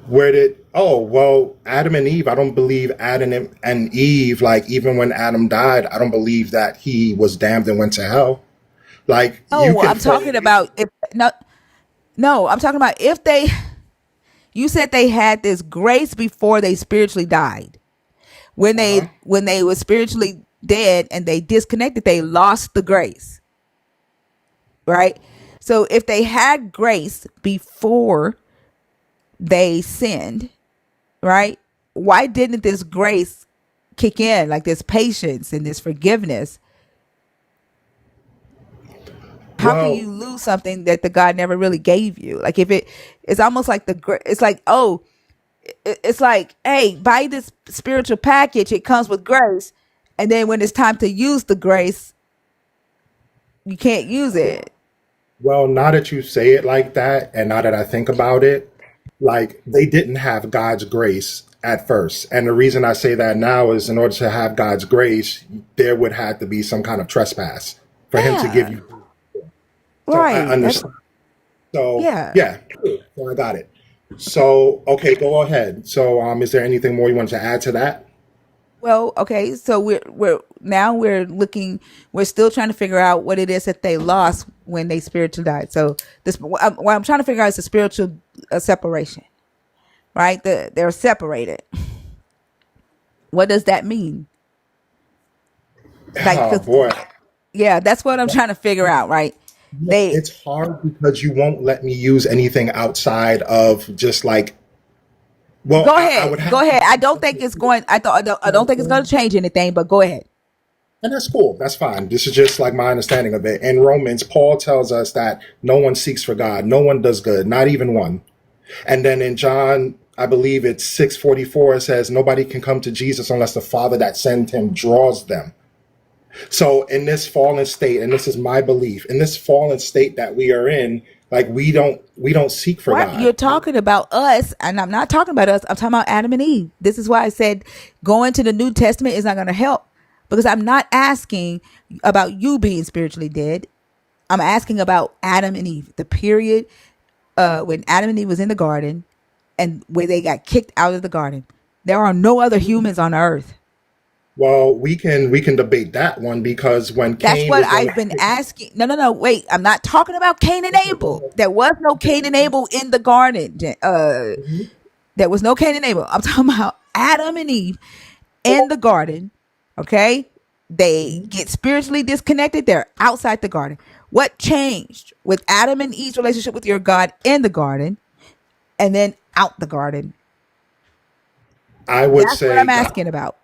Where did oh well Adam and Eve, I don't believe Adam and Eve, like even when Adam died, I don't believe that he was damned and went to hell. Like you No, can I'm fall. talking about if no, I'm talking about if they you said they had this grace before they spiritually died. When Uh-huh. they were spiritually dead and they disconnected, they lost the grace, right? So if they had grace before they sinned, right? Why didn't this grace kick in, like this patience and this forgiveness? How can Well, you lose something that the God never really gave you? Like if it's almost like it's like, oh, it's like, hey, buy this spiritual package, it comes with grace, and then when it's time to use the grace, You can't use it. Well, now that you say it like that, and now that I think about it, like they didn't have God's grace at first. And the reason I say that now is in order to have God's grace, there would have to be some kind of trespass for him to give Yeah. you. So I Right. That's understand. So yeah. yeah, so I got it. So okay, go ahead. So is there anything more you want to add to that? Well, okay, so we're still trying to figure out what it is that they lost when they spiritually died. So what I'm trying to figure out is the spiritual separation, right? They're separated. What does that mean? Like, Oh boy. yeah, that's what I'm trying to figure out, right? They It's hard because you won't let me use anything outside of just like, well, Go I would ahead, have go to, ahead. I don't think it's going. I don't think it's going to change anything. But go ahead. and that's cool. That's fine. This is just like my understanding of it. In Romans, Paul tells us that no one seeks for God, no one does good, not even one. And then in John, I believe it's 6:44, it says nobody can come to Jesus unless the Father that sent him draws them. So in this fallen state, and this is my belief, in this fallen state that we are in, like we don't seek for What you're God. talking about us, and I'm not talking about us. I'm talking about Adam and Eve. This is why I said going to the New Testament is not going to help, because I'm not asking about you being spiritually dead. I'm asking about Adam and Eve, the period when Adam and Eve was in the garden, and where they got kicked out of the garden. There are no other humans on earth. Well, we can debate that one because when That's Cain what was going I've been asking. No. Wait, I'm not talking about Cain and Abel. There was no Cain and Abel in the garden. There was no Cain and Abel. I'm talking about Adam and Eve in the garden. Okay, they get spiritually disconnected. They're outside the garden. What changed with Adam and Eve's relationship with your God in the garden, and then out the garden? I would That's what say I'm God, asking about.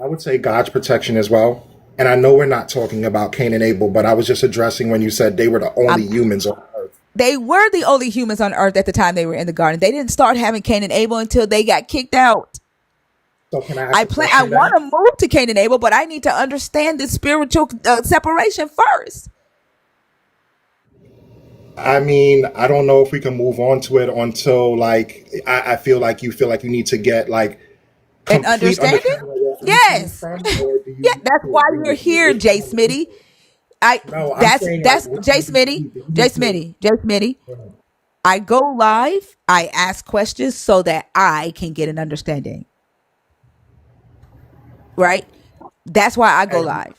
I would say God's protection as well. And I know we're not talking about Cain and Abel, but I was just addressing when you said they were the only I'm humans on earth. They were the only humans on earth at the time they were in the garden. They didn't start having Cain and Abel until they got kicked out. So can I ask a I question want then? to move to Cain and Abel, but I need to understand the spiritual separation first. I mean, I don't know if we can move on to it until like I feel like you need to get like And complete understanding? understanding of where I'm coming Yes. from, or do Yeah, you that's to why agree you're with me? here, Which Jay one do you Smitty. I No, I'm that's saying like that's which Jay one do you Smitty. need? Jay Smitty. Jay Smitty. I go live, I ask questions so that I can get an understanding. Right? That's why I go And live.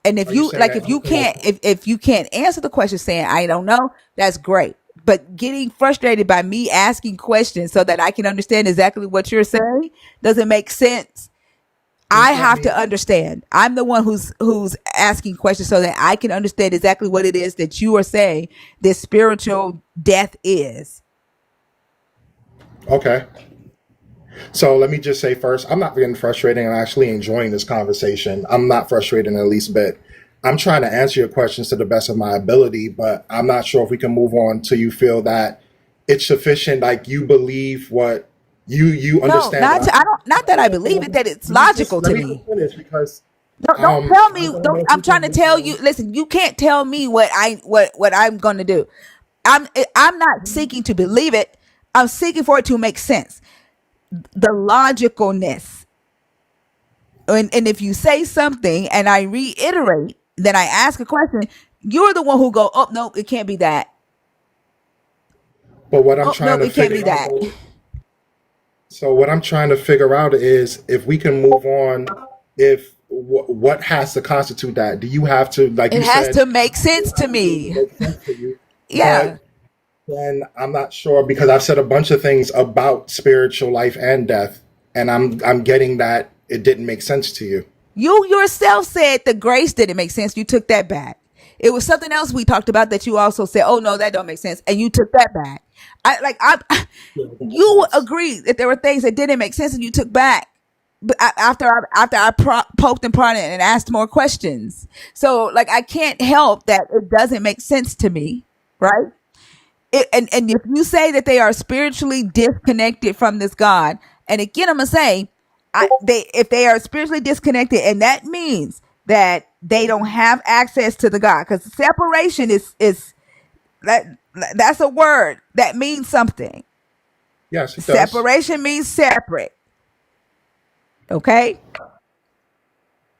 And if are you you saying like, that if you you feel like can't, if you can't answer the question saying I don't know, that's great. But getting frustrated by me asking questions so that I can understand exactly what you're saying doesn't make sense. I just let have me to understand. I'm the one who's asking questions so that I can understand exactly what it is that you are saying this spiritual death is. okay. So let me just say first, I'm not getting frustrated. I'm actually enjoying this conversation. I'm not frustrated in the least bit. I'm trying to answer your questions to the best of my ability, but I'm not sure if we can move on till you feel that it's sufficient. Like you believe what you No, understand what I don't, not that I believe it, that it's logical let to me just me. finish because Don't tell I me. don't know Don't. if I'm we trying can to move tell you. on. Listen, you can't tell me what I'm going to do. I'm not seeking to believe it. I'm seeking for it to make sense. The logicalness. And if you say something and I reiterate, then I ask a question. You're the one who go, oh no, it can't be that. But what I'm Oh no, trying to it can't be figure out that. though, so what I'm trying to figure out is if we can move on, if what has to constitute that? Do you have to, like It you has said, to make sense to it needs to me. make sense to you? Yeah. But then I'm not sure because I've said a bunch of things about spiritual life and death, and I'm getting that it didn't make sense to you. You yourself said the grace didn't make sense. You took that back. It was something else we talked about that you also said, "Oh no, that don't make sense," and you took that back. Yeah, that You sense. agreed that there were things that didn't make sense and you took back. But after I poked and prodded and asked more questions, so like I can't help that it doesn't make sense to me, right? And if you say that they are spiritually disconnected from this God, and again, I'm gonna say, they if they are spiritually disconnected, and that means that they don't have access to the God, because separation is that that's a word that means something. Yes, it does. Separation means separate. Okay.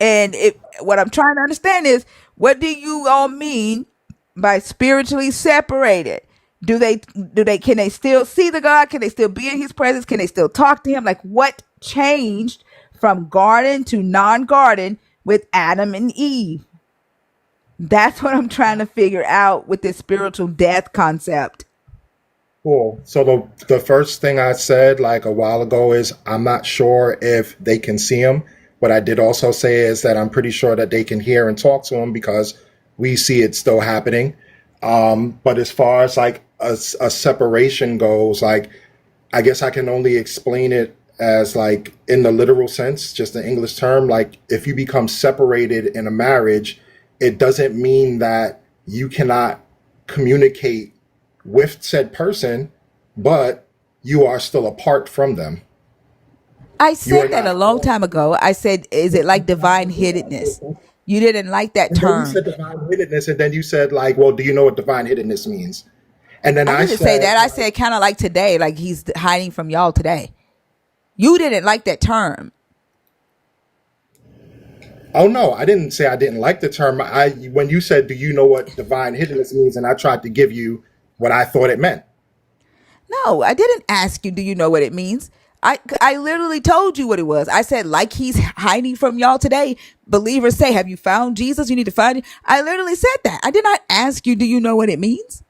And what I'm trying to understand is, what do you all mean by spiritually separated? Can they still see the God? Can they still be in his presence? Can they still talk to him? Like, what changed from garden to non-garden with Adam and Eve? That's what I'm trying to figure out with this spiritual death concept. Cool. So the first thing I said like a while ago is I'm not sure if they can see him. What I did also say is that I'm pretty sure that they can hear and talk to him because we see it still happening. But as far as like a separation goes, like I guess I can only explain it as like in the literal sense, just the English term. Like if you become separated in a marriage, it doesn't mean that you cannot communicate with said person, but you are still apart from them. I You are said that a not. long time ago. I said, is it like divine hiddenness? You didn't like that And then you term. said divine hiddenness, and then you said like, well, do you know what divine hiddenness means? And then I I didn't say said, that. I said kind of like today, like he's hiding from y'all today. You didn't like that term. oh no, I didn't say I didn't like the term. When you said, do you know what divine hiddenness means? And I tried to give you what I thought it meant. No, I didn't ask you, do you know what it means? I literally told you what it was. I said, like he's hiding from y'all today. Believers say, have you found Jesus? You need to find him. I literally said that. I did not ask you, do you know what it means?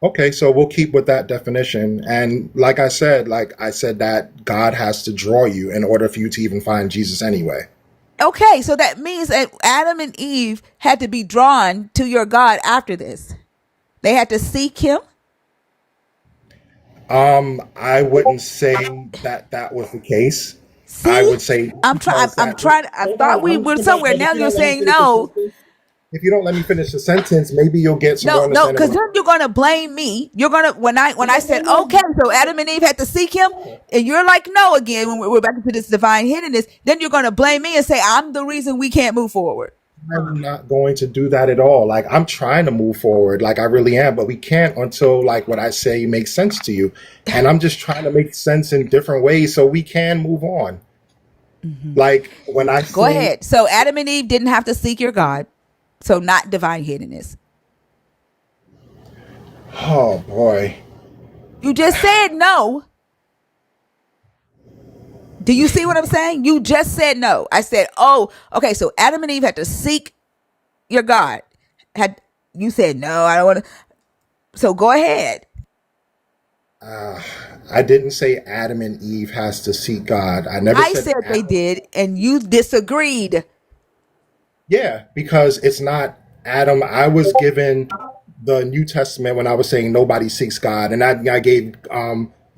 Okay, so we'll keep with that definition. And like I said that God has to draw you in order for you to even find Jesus anyway. Okay, so that means that Adam and Eve had to be drawn to your God after this. They had to seek him. I wouldn't say that was the case. I See, would say I'm trying. because I'm that. trying. I Hold thought on, we I'm were just about. somewhere. But Now if you you're don't let me saying finish the no. sentence, if you don't let me finish the sentence, maybe you'll get some more No, understanding. because then you're gonna blame me. You're gonna when I said okay, so Adam and Eve had to seek him, and you're like no again when we're back into this divine hiddenness. Then you're gonna blame me and say I'm the reason we can't move forward. I'm not going to do that at all. Like I'm trying to move forward, like I really am, but we can't until like what I say makes sense to you. And I'm just trying to make sense in different ways so we can move on. Like when I Go say, ahead. So Adam and Eve didn't have to seek your God, so not divine hiddenness. oh boy, You just said no. Do you see what I'm saying? You just said no. I said, oh, okay. So Adam and Eve had to seek your God. Had you said no? I don't want to. So go ahead. I didn't say Adam and Eve has to seek God. I never I said said they did, and you disagreed. yeah, because it's not Adam. I was given the New Testament when I was saying nobody seeks God, and I gave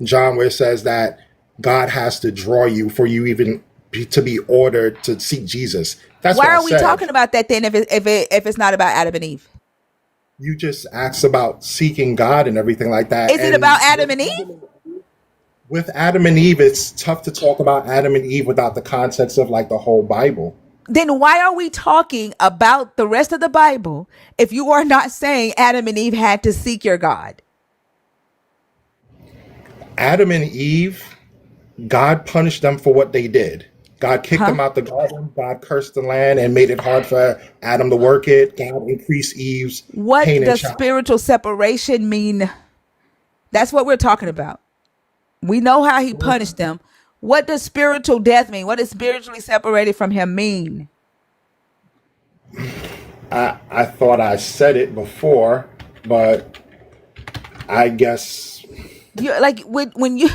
John where it says that God has to draw you for you even to be ordered to seek Jesus. That's Why what I are we said. talking about that then? If it's not about Adam and Eve, You just asked about seeking God and everything like that. is it And about Adam and Eve? with Adam and Eve, it's tough to talk about Adam and Eve without the context of like the whole Bible. Then why are we talking about the rest of the Bible if you are not saying Adam and Eve had to seek your God? Adam and Eve, God punished them for what they did. God kicked Huh? them out the garden. God cursed the land and made it hard for Adam to work it. God increased Eve's What pain and does challenge. spiritual separation mean? That's what we're talking about. We know how he punished them. What does spiritual death mean? What does spiritually separated from him mean? I thought I said it before, but I guess You like when you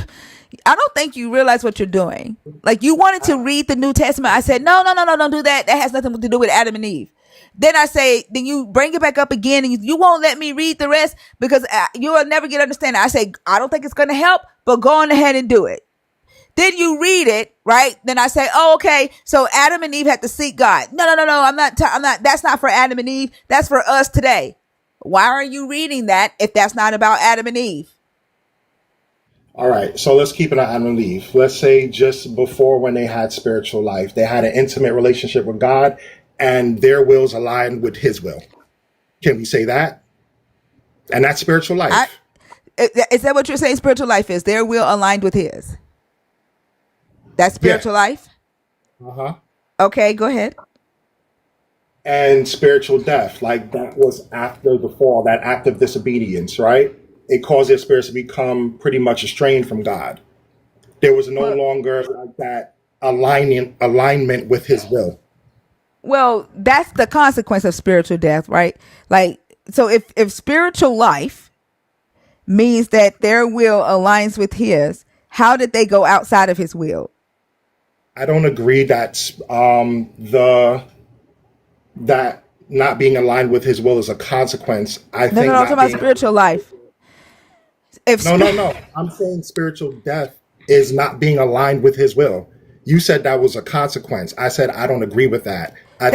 I don't think you realize what you're doing. Like you wanted to read the New Testament. I said, no, don't do that. That has nothing to do with Adam and Eve. Then I say, then you bring it back up again and you won't let me read the rest because you will never get understanding. I say, I don't think it's going to help, but go on ahead and do it. Then you read it, right? Then I say, oh, okay. So Adam and Eve had to seek God. No. I'm not, that's not for Adam and Eve. That's for us today. Why are you reading that if that's not about Adam and Eve? all right, so let's keep it on Adam and Eve. Let's say just before when they had spiritual life, they had an intimate relationship with God, and their wills align with his will. Can we say that? And that's spiritual life. Is that what you're saying? Spiritual life is their will aligned with his. That's spiritual life. Uh-huh. Okay, go ahead. And spiritual death, like that was after the fall, that act of disobedience, right? It caused their spirits to become pretty much estranged from God. There was no longer like that alignment with his will. Well, that's the consequence of spiritual death, right? Like, so if spiritual life means that their will aligns with his, how did they go outside of his will? I don't agree that that not being aligned with his will is a consequence. I think I'm talking about spiritual life. No. I'm saying spiritual death is not being aligned with his will. You said that was a consequence. I said I don't agree with that. Hold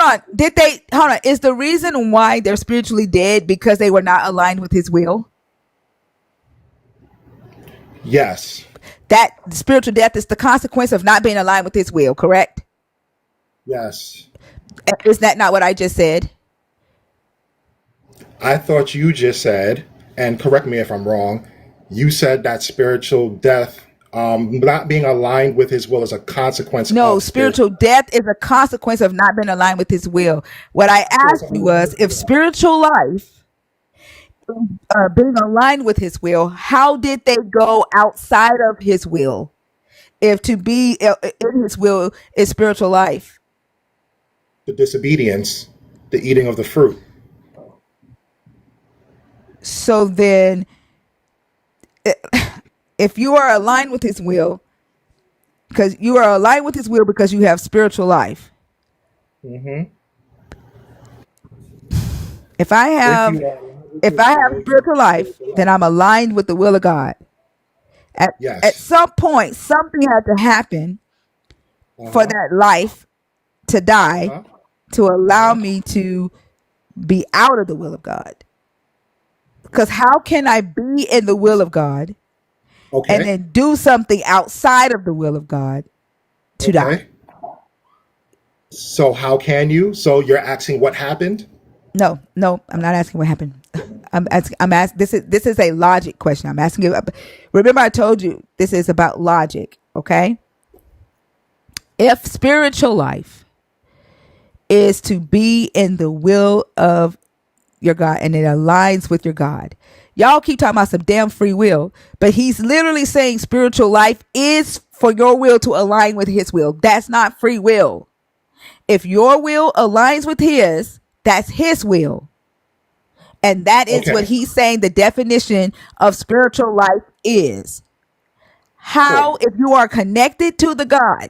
on. Is the reason why they're spiritually dead because they were not aligned with his will? Yes. That spiritual death is the consequence of not being aligned with his will, correct? Yes. Is that not what I just said? I thought you just said, and correct me if I'm wrong, you said that spiritual death, not being aligned with his will is a consequence. No, spiritual death is a consequence of not being aligned with his will. What I asked you was, if spiritual life being aligned with his will, how did they go outside of his will? If to be in his will is spiritual life. The disobedience, the eating of the fruit. So then, if you are aligned with his will, because you are aligned with his will because you have spiritual life. Mm-hmm. If I have spiritual life, then I'm aligned with the will of God. At some point, something had to happen for that life to die to allow me to be out of the will of God. Because how can I be in the will of God and then do something outside of the will of God to die? So how can you? So you're asking what happened? No, I'm not asking what happened. I'm asking. This is a logic question. I'm asking you. Remember, I told you this is about logic. Okay. If spiritual life is to be in the will of your God and it aligns with your God, y'all keep talking about some damn free will, but he's literally saying spiritual life is for your will to align with his will. That's not free will. If your will aligns with his, that's his will. And that is what he's saying the definition of spiritual life is. How, if you are connected to the God,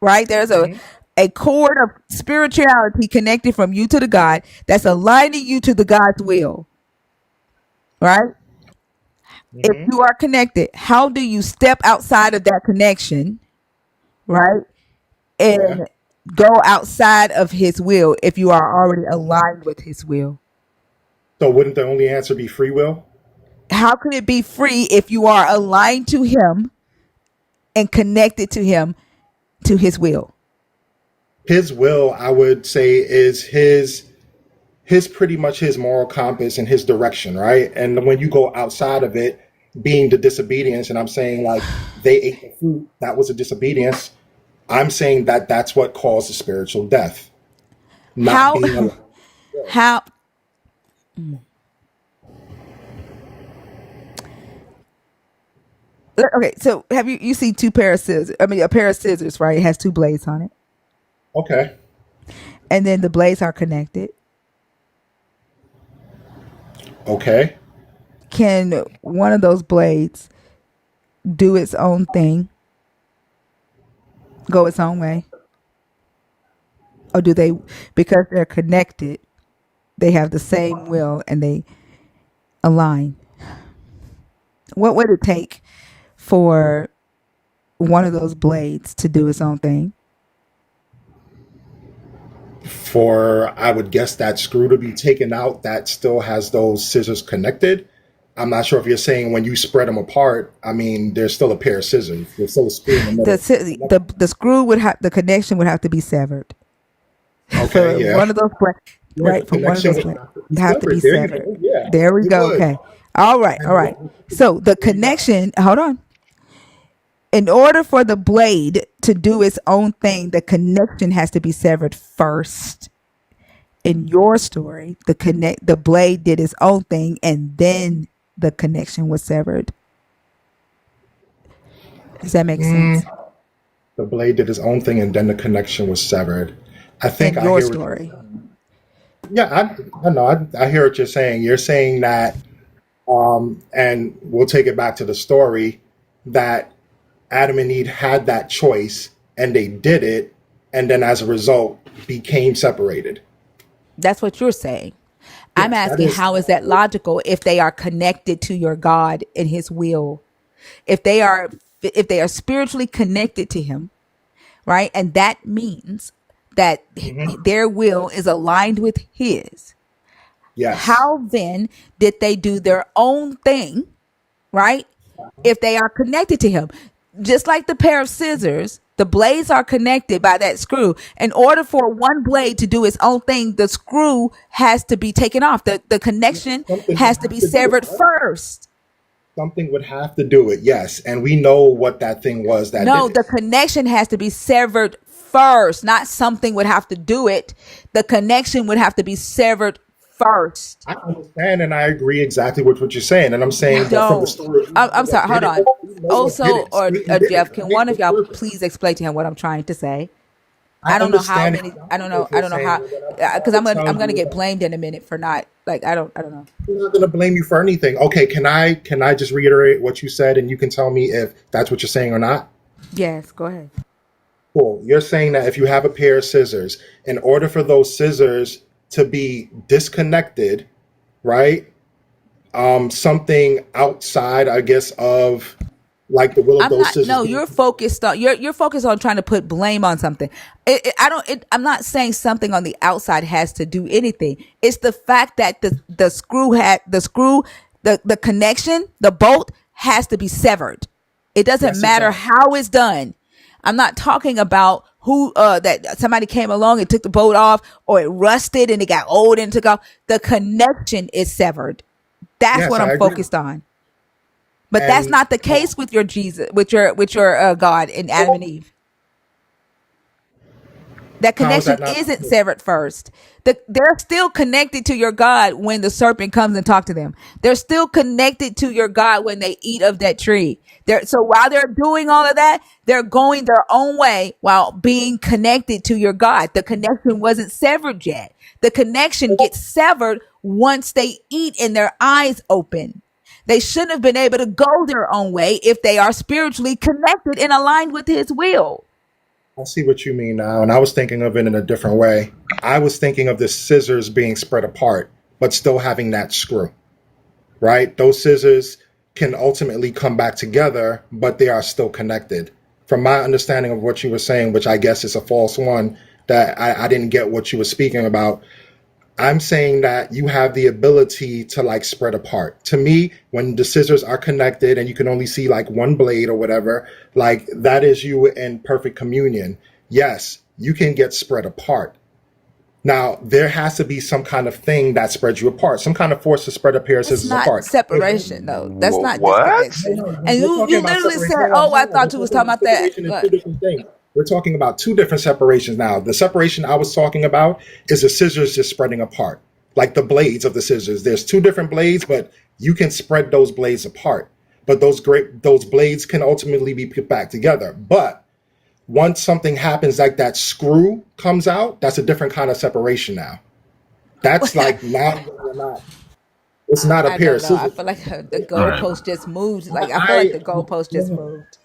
right? There's a cord of spirituality connected from you to the God that's aligning you to the God's will, right? If you are connected, how do you step outside of that connection, right? And go outside of his will if you are already aligned with his will? So wouldn't the only answer be free will? How could it be free if you are aligned to him and connected to him, to his will? His will, I would say, is his pretty much his moral compass and his direction, right? And when you go outside of it, being the disobedience, and I'm saying like they ate the fruit, that was a disobedience. I'm saying that that's what caused the spiritual death. How? Okay, so have you see two pair of scissors? I mean, a pair of scissors, right? It has two blades on it. Okay. And then the blades are connected. Okay. Can one of those blades do its own thing? Go its own way? Or do they, because they're connected, they have the same will and they align? What would it take for one of those blades to do its own thing? For, I would guess, that screw to be taken out that still has those scissors connected. I'm not sure if you're saying when you spread them apart, I mean, there's still a pair of scissors. There's still a screw in the middle. The screw would have, the connection would have to be severed. Okay, For yeah. one of those Yeah, the right? For one of connection those would have to be have to be severed. There you severed. go. Yeah, There we it go. would. Okay. All right. All And right. So the there you go. connection. Hold on. In order for the blade to do its own thing, the connection has to be severed first. In your story, the blade did its own thing, and then the connection was severed. Does that make sense? The blade did his own thing, and then the connection was severed. I think In I your hear what you're story. saying. Yeah, I know. I hear what you're saying. You're saying that, and we'll take it back to the story, that Adam and Eve had that choice, and they did it, and then as a result, became separated. That's what you're saying. I'm Yes, that asking, is. how is that logical if they are connected to your God and his will? If they are spiritually connected to him, right? And that means that Mhm. their will is aligned with his. Yes. How then did they do their own thing, right? If they are connected to him, just like the pair of scissors, the blades are connected by that screw. In order for one blade to do its own thing, the screw has to be taken off. The connection Something would has to have be to do it, severed right? first. Something would have to do it, yes. And we know what that thing was that did No, it. the connection has to be severed first. Not something would have to do it. The connection would have to be severed first. I understand and I agree exactly with what you're saying. And I'm You saying, but from the don't. story, we know I'm sorry. what did Hold it. on. We know what did Also, it. or Satan did it, Jeff, can right? one of The y'all serpent. please explain to him what I'm trying to say? I I don't know how understand many. I don't exactly know. what I you're don't know saying. how. And what I'm trying Because to I'm tell gonna you is get that blamed in a minute for not like I don't know. I'm not going to blame you for anything. Okay, can I just reiterate what you said and you can tell me if that's what you're saying or not? Yes, go ahead. Cool. You're saying that if you have a pair of scissors, in order for those scissors to be disconnected, right? Something outside, I guess, of like the will of I'm those not. scissors No, being you're connected. focused on. You're focused on trying to put blame on something. I don't. I'm not saying something on the outside has to do anything. It's the fact that the connection, the bolt has to be severed. It doesn't Yes, it matter does. how it's done. I'm not talking about who that somebody came along and took the bolt off, or it rusted and it got old and took off. The connection is severed. That's Yes, what I I'm agree. focused on. But that's And not the case with your Jesus, with your God and Adam and Eve. That how is connection that not the isn't case? severed first. They're still connected to your God when the serpent comes and talks to them. They're still connected to your God when they eat of that tree. So while they're doing all of that, they're going their own way while being connected to your God. The connection wasn't severed yet. The connection gets severed once they eat and their eyes open. They shouldn't have been able to go their own way if they are spiritually connected and aligned with his will. I see what you mean now, and I was thinking of it in a different way. I was thinking of the scissors being spread apart, but still having that screw, right? Those scissors can ultimately come back together, but they are still connected. From my understanding of what you were saying, which I guess is a false one, that I didn't get what you were speaking about. I'm saying that you have the ability to like spread apart. To me, when the scissors are connected and you can only see like one blade or whatever, like that is you in perfect communion. Yes, you can get spread apart. Now, there has to be some kind of thing that spreads you apart, some kind of force to spread a pair of That's scissors not apart. separation, though. That's not What? No, disconnection. no, And we're you talking you about literally separation. said, "Oh, I thought We're you was talking talking about about that." separation in two different things. We're talking about two different separations now. The separation I was talking about is the scissors just spreading apart, like the blades of the scissors. There's two different blades, but you can spread those blades apart. But those blades can ultimately be put back together. But once something happens, like that screw comes out, that's a different kind of separation now. That's like now you're not. It's not a I pair don't of know. I scissors. feel like the All right. goalpost just moved. Like I feel like I, the goalpost just moved.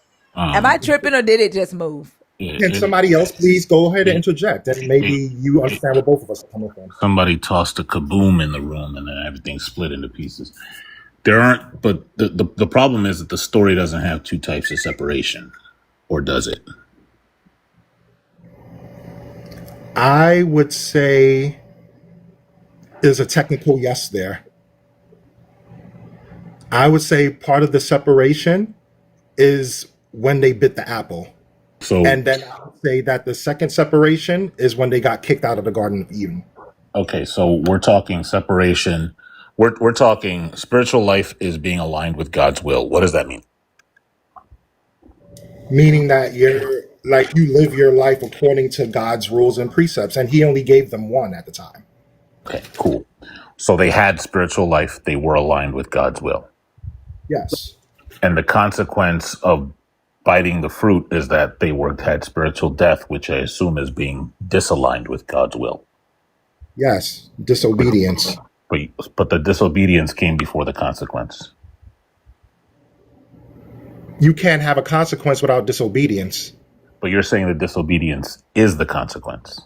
Am I Um, tripping or did it just move? Can it, somebody else please go ahead and it, interject? And it, maybe you understand where both of us are coming from. somebody tossed a kaboom in the room and then everything split into pieces. There aren't, but the problem is that the story doesn't have two types of separation, or does it? I would say there's a technical yes there. I would say part of the separation is when they bit the apple. So And then I would say that the second separation is when they got kicked out of the Garden of Eden. okay, so we're talking separation. We're talking spiritual life is being aligned with God's will. What does that mean? Meaning that you're like you live your life according to God's rules and precepts, and he only gave them one at the time. Okay, cool. So they had spiritual life. They were aligned with God's will. Yes. And the consequence of biting the fruit is that they had spiritual death, which I assume is being disaligned with God's will. Yes. Disobedience. But the disobedience came before the consequence. You can't have a consequence without disobedience. But you're saying the disobedience is the consequence.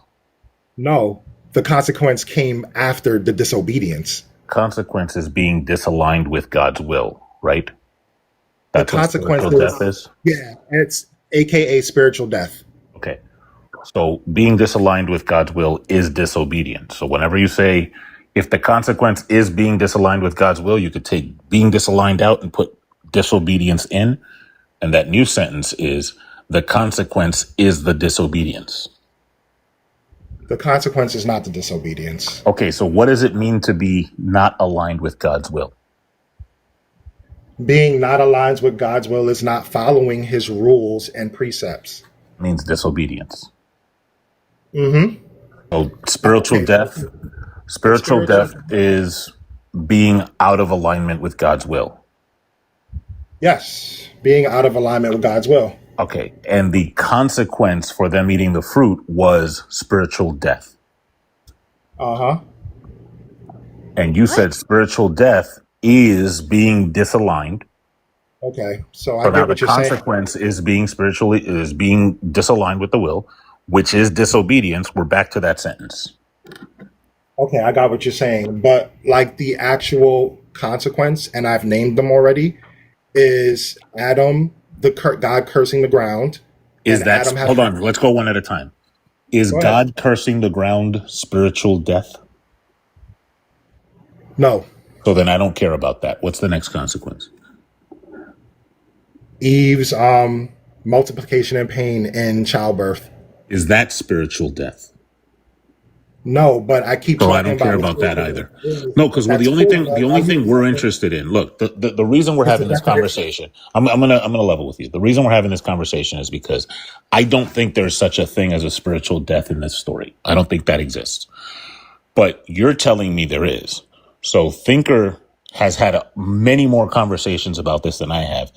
No, the consequence came after the disobedience. Consequence is being disaligned with God's will, right? That's the what consequence spiritual death is? Yeah, it's AKA spiritual death. Okay. So being disaligned with God's will is disobedience. So whenever you say, if the consequence is being disaligned with God's will, you could take being disaligned out and put disobedience in. And that new sentence is, the consequence is the disobedience. The consequence is not the disobedience. Okay, so what does it mean to be not aligned with God's will? Being not aligned with God's will is not following his rules and precepts. It means disobedience. Mm-hmm. So spiritual death is being out of alignment with God's will. Yes, being out of alignment with God's will. Okay, and the consequence for them eating the fruit was spiritual death. Uh-huh. And you said spiritual death is being disaligned. Okay, so I get what the you're saying. consequence is being disaligned with the will, which is disobedience. We're back to that sentence. Okay, I got what you're saying. But like the actual consequence, and I've named them already, is Adam, God cursing the ground. Hold on, let's go one at a time. Is God cursing the ground spiritual death? No. So then I don't care about that. What's the next consequence? Eve's multiplication and pain in childbirth. Is that spiritual death? No, but I keep talking I don't care about that either. No, because the only thing we're interested in. Look, the reason we're having this conversation, I'm gonna level with you. The reason we're having this conversation is because I don't think there's such a thing as a spiritual death in this story. I don't think that exists. But you're telling me there is. So Thinker has had many more conversations about this than I have,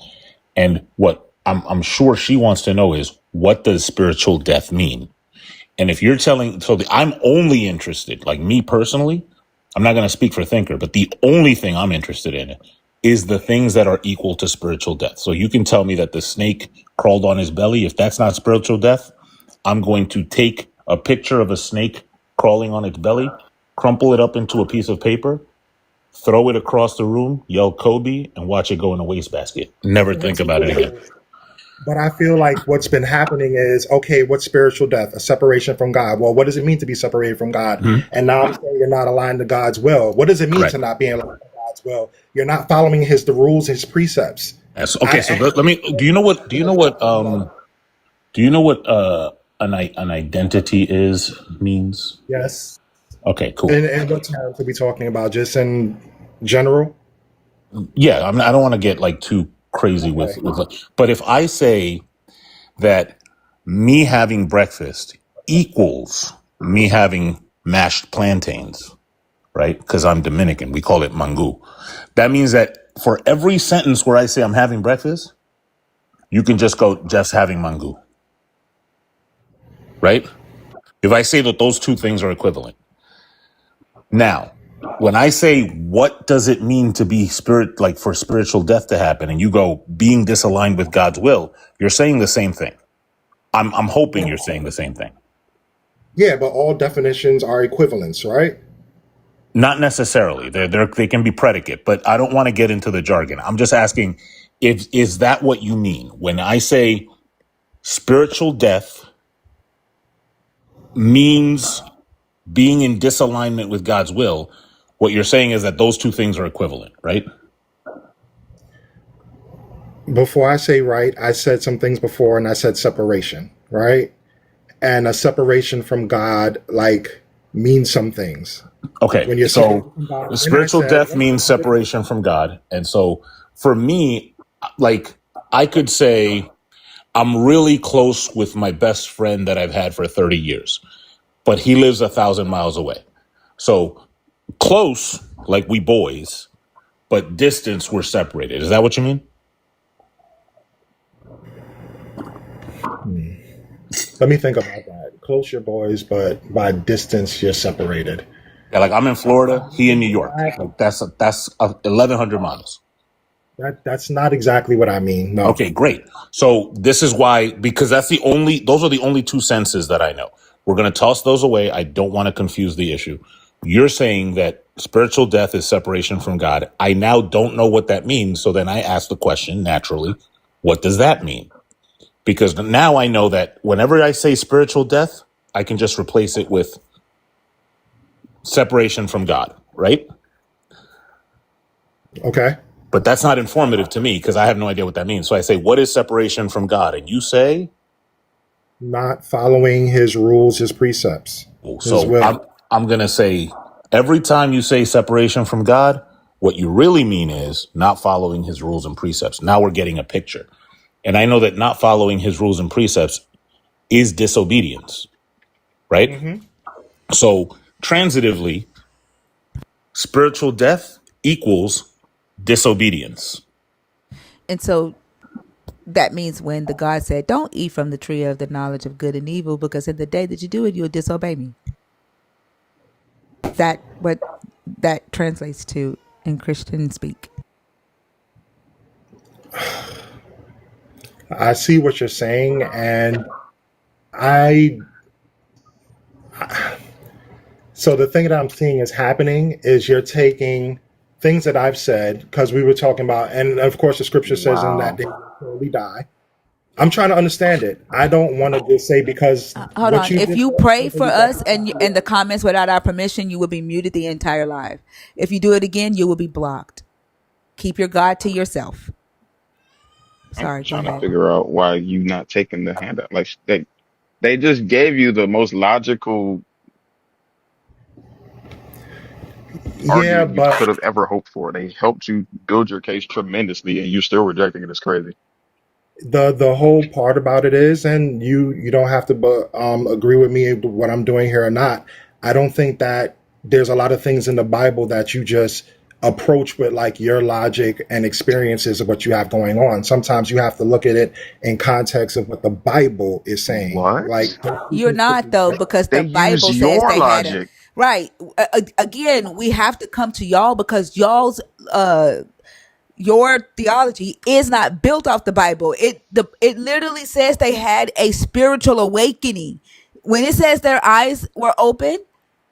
and what I'm sure she wants to know is, what does spiritual death mean? And if you're I'm only interested, like me personally, I'm not going to speak for Thinker, but the only thing I'm interested in is the things that are equal to spiritual death. So you can tell me that the snake crawled on his belly. If that's not spiritual death, I'm going to take a picture of a snake crawling on its belly, crumple it up into a piece of paper, throw it across the room, yell Kobe, and watch it go in a wastebasket. Never think about it again. But I feel like what's been happening is, okay, what's spiritual death? A separation from God. Well, what does it mean to be separated from God? Mm-hmm. And now I'm saying you're not aligned to God's will. What does it mean to not be aligned to God's will? You're not following the rules, his precepts. Yes. Okay. So let me. Do you know what an identity means? Yes. Okay. Cool. And what terms are we talking about? Just in general? Yeah. I don't want to get like too crazy with but if I say that me having breakfast equals me having mashed plantains, right? Because I'm Dominican, we call it mango. That means that for every sentence where I say I'm having breakfast, you can just go, just having mango, right? If I say that those two things are equivalent. Now, when I say, what does it mean to be for spiritual death to happen? And you go, being disaligned with God's will, you're saying the same thing. I'm hoping you're saying the same thing. Yeah, but all definitions are equivalents, right? Not necessarily. They can be predicate, but I don't want to get into the jargon. I'm just asking, is that what you mean? When I say spiritual death means being in disalignment with God's will, what you're saying is that those two things are equivalent, right? Before I say right, I said some things before, and I said separation. right? And a separation from God, like, means some things. Okay, When you're separated so from God, the and I spiritual said, death means separation from God. And so for me, like, I could say I'm really close with my best friend that I've had for 30 years, but he lives 1,000 miles away. So close, like we boys, but distance, we're separated. Is that what you mean? let me think about that. Close your boys, but by distance, you're separated. Yeah, like I'm in Florida, he in New York. Like that's 1,100 miles. That's not exactly what I mean. No. Okay, great. So this is why, because those are the only two senses that I know. We're going to toss those away. I don't want to confuse the issue. You're saying that spiritual death is separation from God. I now don't know what that means. So then I ask the question naturally, what does that mean? Because now I know that whenever I say spiritual death, I can just replace it with separation from God, right? Okay. But that's not informative to me because I have no idea what that means. So I say, what is separation from God? And you say? Not following his rules, his precepts, his So will. I'm going to say every time you say separation from God, what you really mean is not following his rules and precepts. Now we're getting a picture. And I know that not following his rules and precepts is disobedience, right? Mm-hmm. So transitively, spiritual death equals disobedience. And so that means when the God said, "Don't eat from the tree of the knowledge of good and evil, because in the day that you do it, you'll disobey me." That what that translates to in Christian speak. I see what you're saying, and I. So the thing that I'm seeing is happening is you're taking things that I've said, because we were talking about, and of course the scripture says in that Wow. day will surely die. I'm trying to understand it. I don't want to just say because Hold what on. you If just you said pray for totally us doesn't. and the comments without our permission, you will be muted the entire live. If you do it again, you will be blocked. Keep your God to yourself. I'm Sorry, go trying to ahead. figure out why you not taking the handout. Like they just gave you the most logical Yeah, argument you but could have ever hoped for. They helped you build your case tremendously, and you're still rejecting it. It's crazy. the whole part about it is, and you don't have to agree with me what I'm doing here or not. I don't think that there's a lot of things in the Bible that you just approach with like your logic and experiences of what you have going on. Sometimes you have to look at it in context of what the Bible is saying. Like What? You're not though, because They the use Bible says your they had a logic. right. Again, we have to come to y'all because y'all's your theology is not built off the Bible. It literally says they had a spiritual awakening. When it says their eyes were open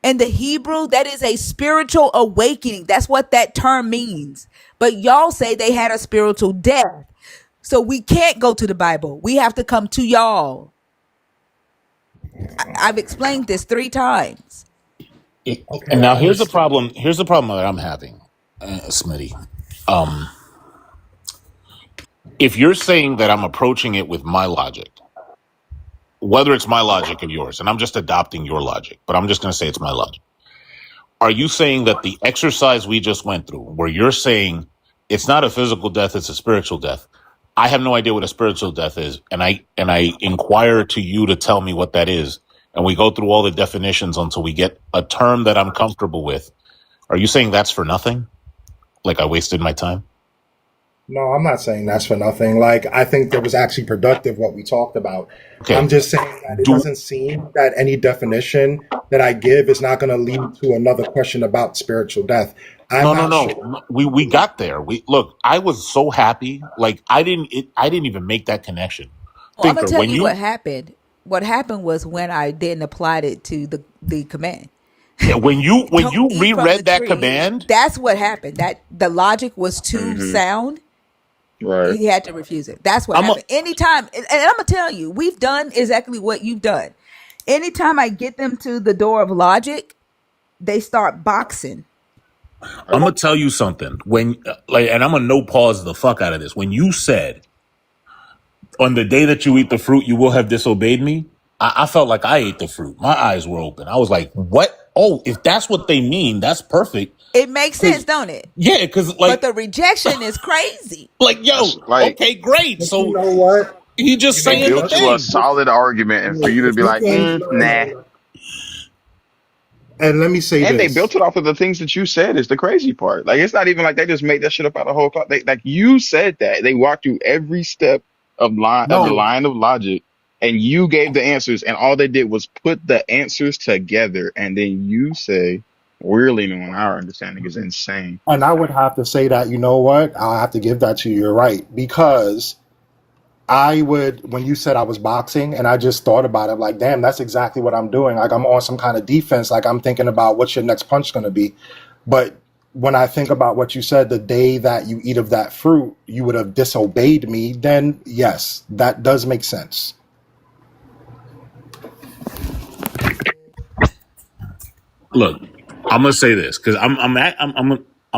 in the Hebrew, that is a spiritual awakening. That's what that term means. But y'all say they had a spiritual death. So we can't go to the Bible. We have to come to y'all. I've explained this 3 times. Okay, And now I here's the understand. problem. Here's the problem that I'm having, Smitty. If you're saying that I'm approaching it with my logic, whether it's my logic or yours, and I'm just adopting your logic, but I'm just going to say it's my logic. Are you saying that the exercise we just went through, where you're saying it's not a physical death, it's a spiritual death? I have no idea what a spiritual death is, and I inquire to you to tell me what that is, and we go through all the definitions until we get a term that I'm comfortable with. Are you saying that's for nothing? Like I wasted my time? No, I'm not saying that's for nothing. Like, I think that was actually productive what we talked about. Okay. I'm just saying that it Do doesn't seem that any definition that I give is not going to lead to another question about spiritual death. I'm no, no, not sure. no. We got there. We look. I was so happy. Like I didn't even make that connection. Well, I'm gonna Thinker, tell when you what you happened. What happened was when I didn't apply it to the command. yeah, when Don't you eat from the reread that tree. command, That's what happened. That the logic was too Hmm. sound. Right. He had to refuse it. That's what I'm a, happened. Anytime, and I'm gonna tell you, we've done exactly what you've done. Anytime I get them to the door of logic, they start boxing. I'm gonna tell you something. When like, and I'm gonna no pause the fuck out of this. When you said On the day that you eat the fruit, you will have disobeyed me. I felt like I ate the fruit. My eyes were open. I was like, what? Oh, if that's what they mean, that's perfect. It makes sense, Cause don't it? yeah, because But like, the rejection is crazy. like, That's yo, like okay, great. But you So know what? he just You know they saying the what? built you a thing. solid argument, and for you to If be you like, can, nah. and let me say And they this. built it off of the things that you said is the crazy part. Like it's not even like they just made that shit up out of whole cloth. They like you said that. They walked you every step of the No, line of logic, and you gave the answers, and all they did was put the answers together, and then you say, we're leaning on our understanding is insane. and I would have to say that, you know what? I'll have to give that to you. You're right. Because I would, when you said I was boxing, and I just thought about it, like, damn, that's exactly what I'm doing. Like, I'm on some kind of defense. Like, I'm thinking about what's your next punch going to be. But when I think about what you said, the day that you eat of that fruit, you would have disobeyed me, then yes, that does make sense. Look, I'm gonna say this because I'm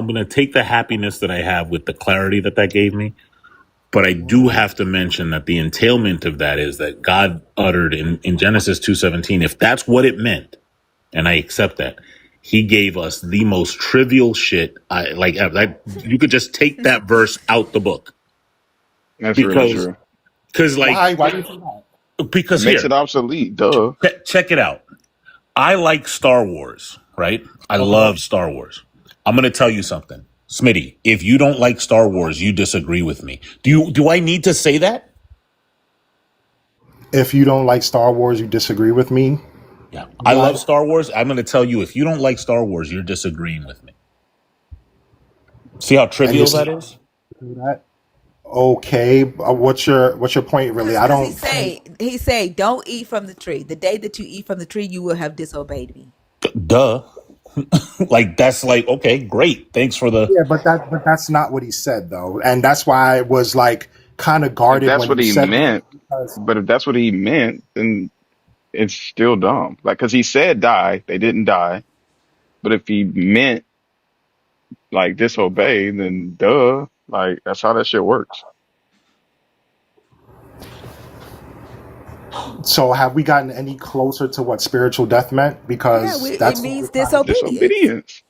gonna take the happiness that I have with the clarity that gave me. But I do have to mention that the entailment of that is that God uttered in Genesis 2:17, if that's what it meant, and I accept that, he gave us the most trivial shit. You could just take that verse out the book That's really because true. because like Why? Why do you think that? It because makes here, it obsolete. Duh. check it out. I like Star Wars, right? I Okay. love Star Wars. I'm going to tell you something. Smitty, if you don't like Star Wars, you disagree with me. Do I need to say that? If you don't like Star Wars, you disagree with me. Yeah. I love What? Star Wars. I'm going to tell you if you don't like Star Wars, you're disagreeing with me. See how And you're trivial that saying is? that? Okay. What's your point, really? I Because don't think. he say, don't eat from the tree. The day that you eat from the tree, you will have disobeyed me. Duh. Like that's like okay, great. Thanks for the Yeah, but that's not what he said though, and that's why I was like kind of If guarded that's when what you he said that meant, because but if that's what he meant, then it's still dumb. Like, cause he said die, they didn't die. But if he meant like disobey, then duh. Like that's how that shit works. so have we gotten any closer to what spiritual death meant? Yeah, Because it that's what means we're trying to. disobedience. Disobedience.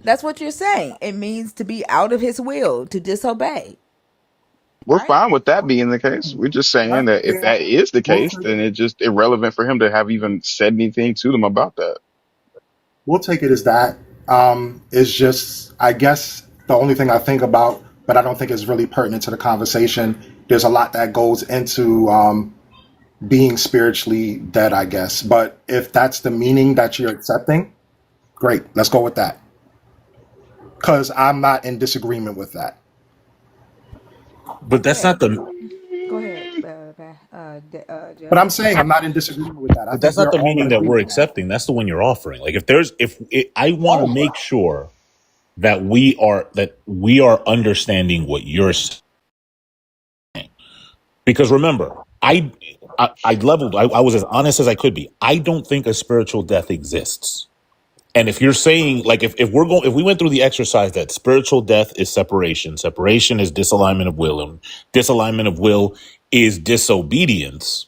That's what you're saying. It means to be out of his will, to disobey, We're right? fine with that being the case. We're just saying that if Yeah, that is the we'll case, take, then it's just irrelevant for him to have even said anything to them about that. we'll take it as that. It's just I guess the only thing I think about, but I don't think is really pertinent to the conversation. There's a lot that goes into being spiritually dead, I guess. But if that's the meaning that you're accepting, great. Let's go with that. Because I'm not in disagreement with that. but that's Okay, not the go ahead, But Jeff. I'm saying I'm not in disagreement with that. I but think that's not we're the all in meaning that we're agreement. accepting. That's the one you're offering. Like if there's if it, I want to Oh, make sure that we are understanding what you're saying. Because remember, I leveled. I was as honest as I could be. I don't think a spiritual death exists. And if you're saying like if we went through the exercise that spiritual death is separation, separation is disalignment of will, and disalignment of will is disobedience,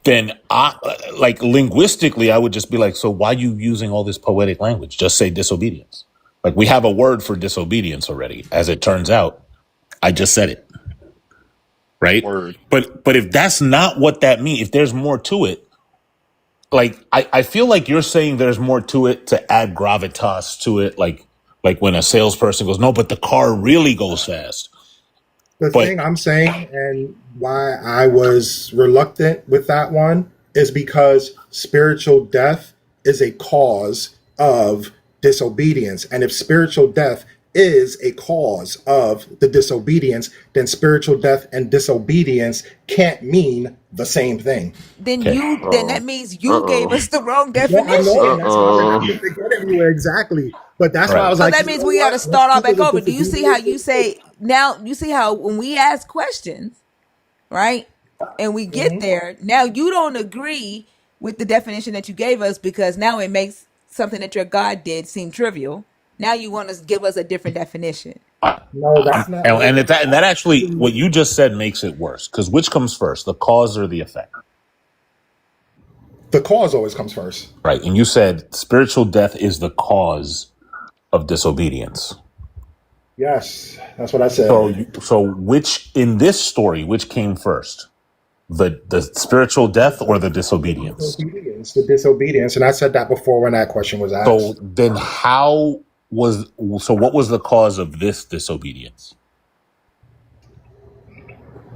then I like linguistically I would just be like, so why are you using all this poetic language? Just say disobedience. Like we have a word for disobedience already. As it turns out, I just said it. Right? Word. But if that's not what that means, if there's more to it, like I feel like you're saying there's more to it to add gravitas to it, like when a salesperson goes, no, but the car really goes fast. the But thing I'm saying and why I was reluctant with that one is because spiritual death is a cause of disobedience. And if spiritual death is a cause of the disobedience, then spiritual death and disobedience can't mean the same thing. okay. Then Oh. that means Uh you gave oh. us the wrong Yeah, I know, definition. and that's why we're not Uh going to get anywhere exactly. But that's why I Right. was So like, that you means know we got to what? Let's start all keep it back with over. Do you see how disobedience. you say now? You see how when we ask questions, right, and we get Mhm. there, now you don't agree with the definition that you gave us because now it makes something that your God did seem trivial. Now you want to give us a different definition. No, that's not what And that actually, it what you just said makes it worse. Because which comes first, the cause or the effect? The cause always comes first. Right. And you said spiritual death is the cause of disobedience. Yes, that's what I said. So which in this story, which came first? The spiritual death or the disobedience? The disobedience. And I said that before when that question was asked. So then what was the cause of this disobedience?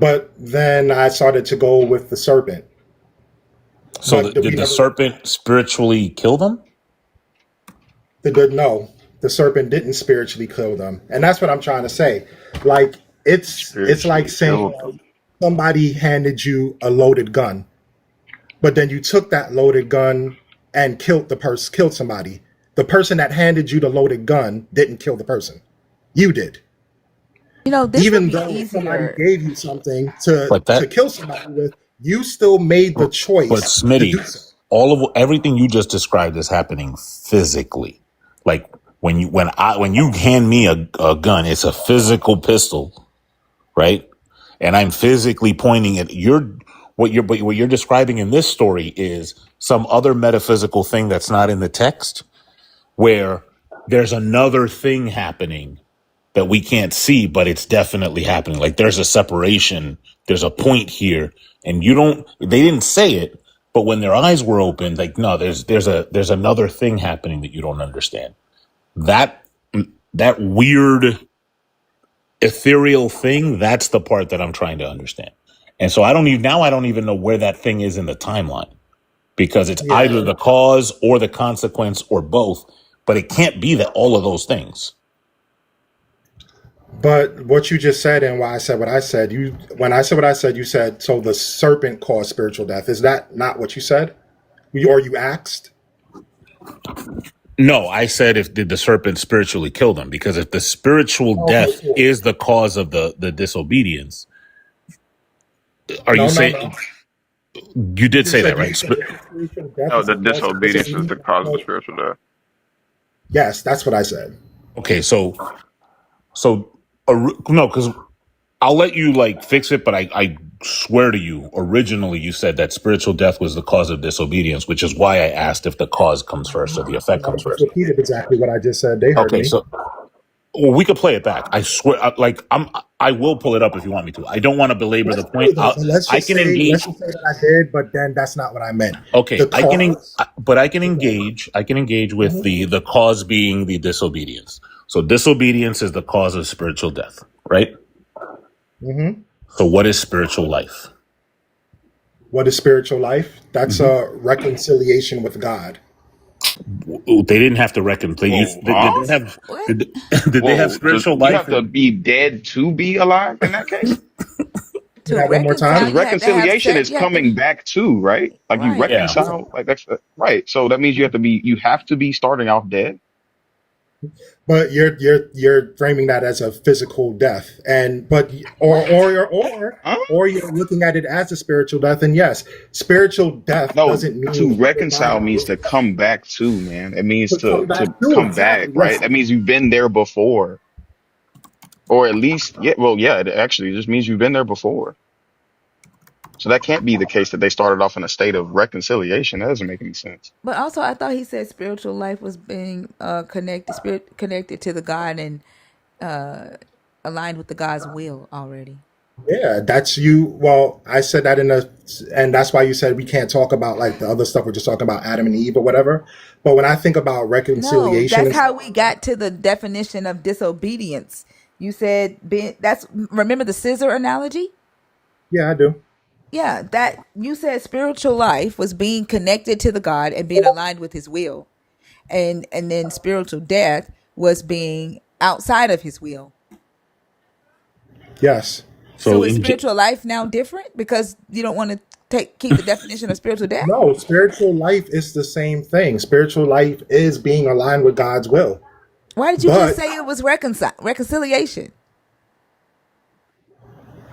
But then I started to go with the serpent. So did the serpent spiritually kill them? No, the serpent didn't spiritually kill them. And that's what I'm trying to say. Like, it's like saying somebody handed you a loaded gun, but then you took that loaded gun and killed somebody. The person that handed you the loaded gun didn't kill the person. You did. This Even would be though somebody easier. gave you something to kill somebody with, you still made the choice But Smitty, to do so. Everything you just described is happening physically. Like when you hand me a gun, it's a physical pistol, right? And I'm physically pointing at what you're describing in this story is some other metaphysical thing that's not in the text, where there's another thing happening that we can't see, but it's definitely happening. Like there's a separation, there's a point here, and they didn't say it, but when their eyes were open, like, no, there's another thing happening that you don't understand. That weird ethereal thing, that's the part that I'm trying to understand. And so I don't even know where that thing is in the timeline, because it's either the cause or the consequence or both, but it can't be that all of those things. But what you just said and why I said what I said, when I said what I said, you said, so the serpent caused spiritual death. Is that not what you said? Or you asked? No, I said did the serpent spiritually kill them? Because if the spiritual death is the cause of the disobedience, you saying you did say that, right? No, the disobedience is the cause of the spiritual death. Yes, that's what I said. Okay, no, because I'll let you fix it, but I swear to you, originally you said that spiritual death was the cause of disobedience, which is why I asked if the cause comes first or the effect comes first. Repeated exactly what I just said. They heard me. So we could play it back. I swear, I will pull it up if you want me to. I don't want to belabor the point. I can engage. Let's just say that I did, but then that's not what I meant. Okay, I can engage. I can engage with the cause being the disobedience. So disobedience is the cause of spiritual death, right? Mm-hmm. So what is spiritual life? What is spiritual life? That's a reconciliation with God. They didn't have to reconcile. Did they have spiritual life? You have to be dead to be alive in that case? One more time. Reconciliation is coming back to, right? Like you reconcile, like that's right. So that means you have to be starting off dead. But you're framing that as a physical death, or you're looking at it as a spiritual death. And yes, spiritual death doesn't mean to reconcile means to come back to, man. It means to come back, right? That means you've been there before, or at least it actually just means you've been there before. So that can't be the case that they started off in a state of reconciliation. That doesn't make any sense. But also, I thought he said spiritual life was being connected to the God and aligned with the God's will already. Yeah, that's you. Well, I said that and that's why you said we can't talk about like the other stuff. We're just talking about Adam and Eve or whatever. But when I think about reconciliation, no, that's how we got to the definition of disobedience. You said remember the scissor analogy? Yeah, I do. Yeah, that you said spiritual life was being connected to the God and being aligned with his will. And then spiritual death was being outside of his will. Yes. So is spiritual life now different because you don't want to keep the definition of spiritual death? No, spiritual life is the same thing. Spiritual life is being aligned with God's will. Why did you just say it was reconciliation?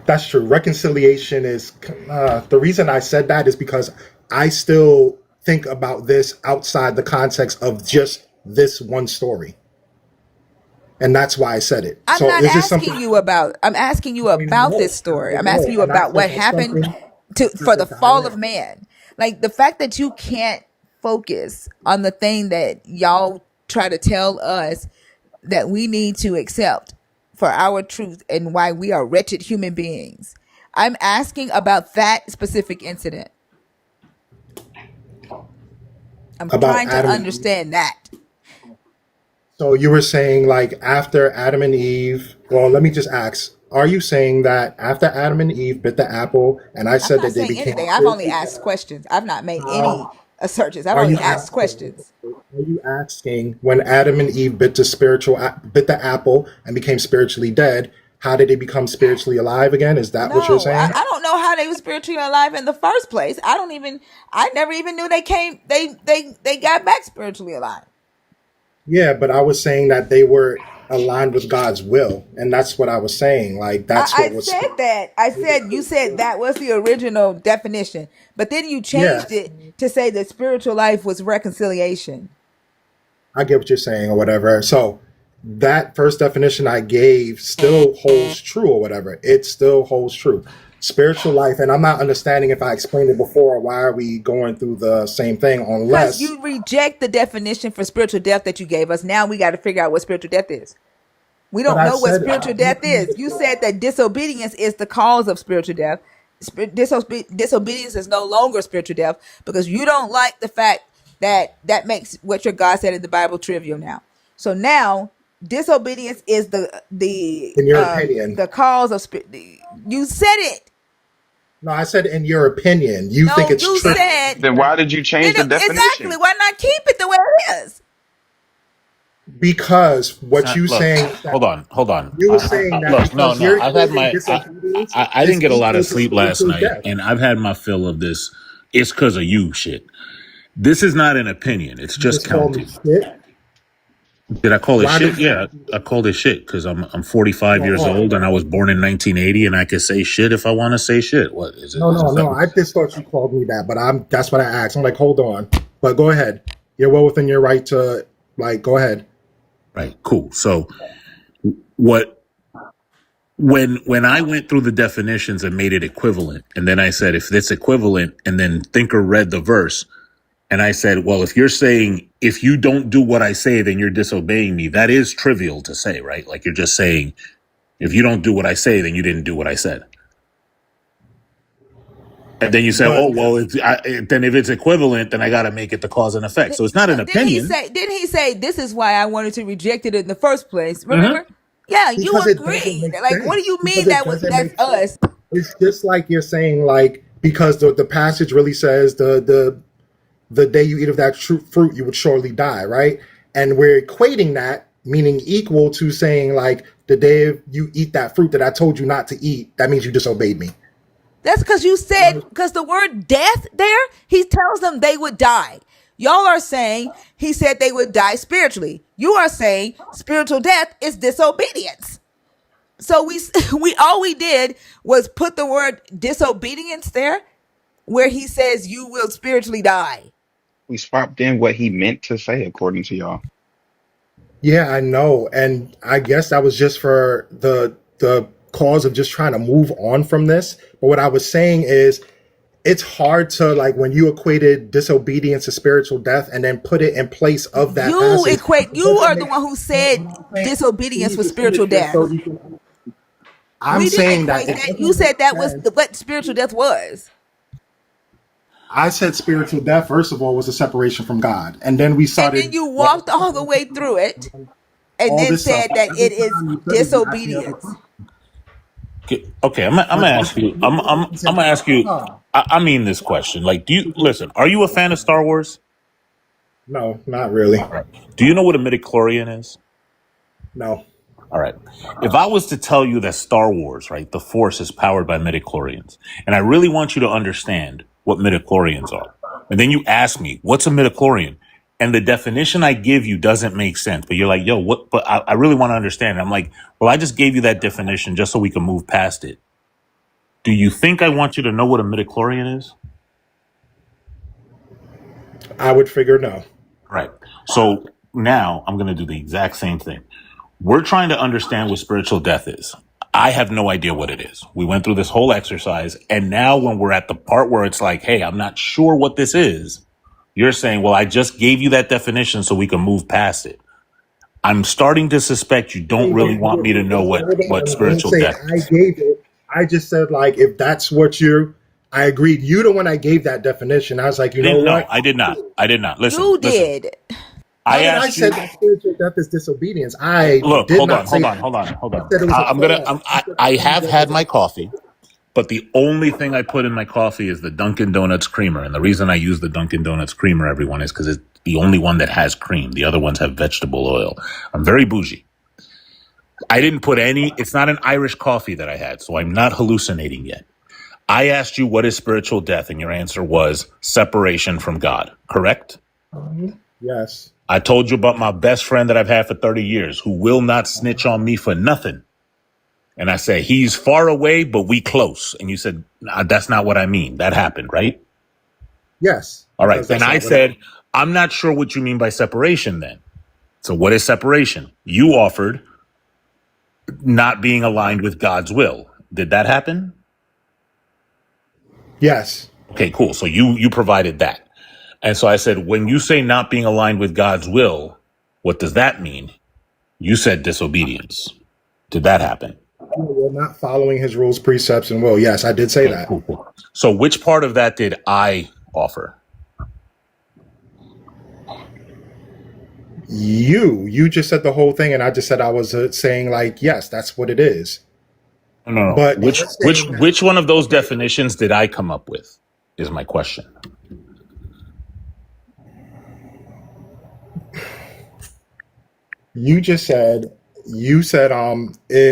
That's true. Reconciliation is the reason I said that is because I still think about this outside the context of just this one story. and that's why I said it. I'm So not is this something? asking you about. I'm asking you I about know, this story. I I'm know, asking you and I about said what that's happened something for that the the guy fall of read. man. Like the fact that you can't focus on the thing that y'all try to tell us that we need to accept for our truth and why we are wretched human beings. I'm asking about that specific incident. I'm About trying to Adam and Eve. understand that. So you were saying like after Adam and Eve. Well, let me just ask: are you saying that after Adam and Eve bit the apple, and I I'm said not that they saying became anything. I've only spiritually asked dead? questions. I've not made any How assertions. I've are only you asked asking? questions. Are you asking when Adam and Eve bit the apple and became spiritually dead? How did they become spiritually alive again? Is that what you're No, saying? I don't know how they were spiritually alive in the first place. I never even knew they got back spiritually alive. Yeah, but I was saying that they were aligned with God's will, and that's what I was saying. Like that's I what was. said that. You said that was the original definition, but then you Yeah, changed it to say that spiritual life was reconciliation. I get what you're saying, or whatever. So that first definition I gave still holds true, or whatever. It still holds true. Spiritual life, and I'm not understanding if I explained it before. Why are we going through the same thing? Because Unless, you reject the definition for spiritual death that you gave us. Now we got to figure out what spiritual death is. We but don't I know what said spiritual death is. You said that disobedience is the cause of spiritual death. Disobedience is no longer spiritual death because you don't like the fact that that makes what your God said in the Bible trivial now. So now disobedience is in your opinion. the cause of spirit. You said it. No, I said in your opinion. You think No, it's you true. said Then why did you change the exactly. definition? Why not keep it the way it is? Because what you Look, saying is that hold on. you were saying that Look, no, because no. you're I've had equating my, disobedience I didn't is get a lot equal of to sleep last spiritual night, death. and I've had my fill of this. It's because of you shit. This is not an opinion. It's You just just call me counting. shit. Did I call it Why shit? did Yeah, I called it shit because I'm 45 no, years oh, old and I was born in 1980 and I can say shit if I want to say shit. What is it? no. I just thought you called me that, but that's what I asked. I'm like, hold on. But go ahead. You're well within your right to like go ahead. Right, cool. So what when I went through the definitions and made it equivalent, and then I said if it's equivalent, and then Thinker read the verse, and I said, well, if you're saying if you don't do what I say, then you're disobeying me. That is trivial to say, right? Like you're just saying if you don't do what I say, then you didn't do what I said. And then you say, But oh, well, then if it's equivalent, then I got to make it the cause and effect. So it's not an Didn't he opinion. say? Didn't he say this is why I wanted to reject it in the first place? Mm-hmm. Remember? Yeah, you because it doesn't agreed. make Like, what do sense. you Because mean it doesn't that's make sense. us? It's just like you're saying, like, because the passage really says the day you eat of that fruit, you would surely die, right? And we're equating that, meaning equal to saying, like, the day you eat that fruit that I told you not to eat, that means you disobeyed me. That's because you said because the word death there, he tells them they would die. Y'all are saying he said they would die spiritually. You are saying spiritual death is disobedience. So we all we did was put the word disobedience there where he says you will spiritually die. We swapped in what he meant to say, according to y'all. Yeah, I know. And I guess that was just for the cause of just trying to move on from this. But what I was saying is it's hard to like when you equated disobedience to spiritual death and then put it in place of that You passage. equate. It You doesn't are the make one who no, said what I'm saying. disobedience Please was just spiritual finish this death. so you can. I'm We didn't saying that equate it that. You doesn't make said that was sense. what spiritual death was. I said spiritual death, first of all, was a separation from God. And then we And then started you walked all the way through it and all then this stuff. said that Every it is time you said it, you asked me other disobedience. questions. Okay, I'm gonna ask you. I'm gonna ask you. I mean this question. Like, do you listen? Are you a fan of Star Wars? No, not really. All right. Do you know what a midichlorian is? No. All right. If I was to tell you that Star Wars, right, the Force is powered by midichlorians, and I really want you to understand what midichlorians are, and then you ask me, what's a midichlorian? And the definition I give you doesn't make sense, but you're like, yo, what? But I really want to understand. I'm like, well, I just gave you that definition just so we can move past it. Do you think I want you to know what a midichlorian is? I would figure no. Right. So now I'm going to do the exact same thing. We're trying to understand what spiritual death is. I have no idea what it is. We went through this whole exercise, and now when we're at the part where it's like, hey, I'm not sure what this is, you're saying, well, I just gave you that definition so we can move past it. I'm starting to suspect you don't really want me to know what I didn't spiritual say death I is. gave it. I just said, like, if that's what I agreed. You the one I gave that definition. I was like, you know what? I did not. Listen, You listen. did. How I did I asked say you. that spiritual death is disobedience? I Look, did not say that. hold I on. said it was a clause. I said I spiritual have death had is my coffee, but the only thing I put in my coffee is the Dunkin' Donuts creamer. And the reason I use the Dunkin' Donuts creamer, everyone, is because it's the only one that has cream. The other ones have vegetable oil. I'm very bougie. I didn't put it's not an Irish coffee that I had, so I'm not hallucinating yet. I asked you, what is spiritual death? And your answer was separation from God, correct? yes. I told you about my best friend that I've had for 30 years who will not snitch on me for nothing. And I said, he's far away, but we close. And you said, nah, that's not what I mean. That happened, right? Yes. All right. Because Then that's I not what said, I'm not sure what you mean by separation then. So what is separation? You offered not being aligned with God's will. Did that happen? Yes. Okay, cool. So you provided that. And so I said, when you say not being aligned with God's will, what does that mean? You said disobedience. Did that happen? We're not following his rules, precepts, and will. Yes, I did say Okay, that. cool. So which part of that did I offer? You just said the whole thing, and I just said I was saying, like, yes, that's what it is. No. But Which one of those definitions did I come up with? Is my question. you said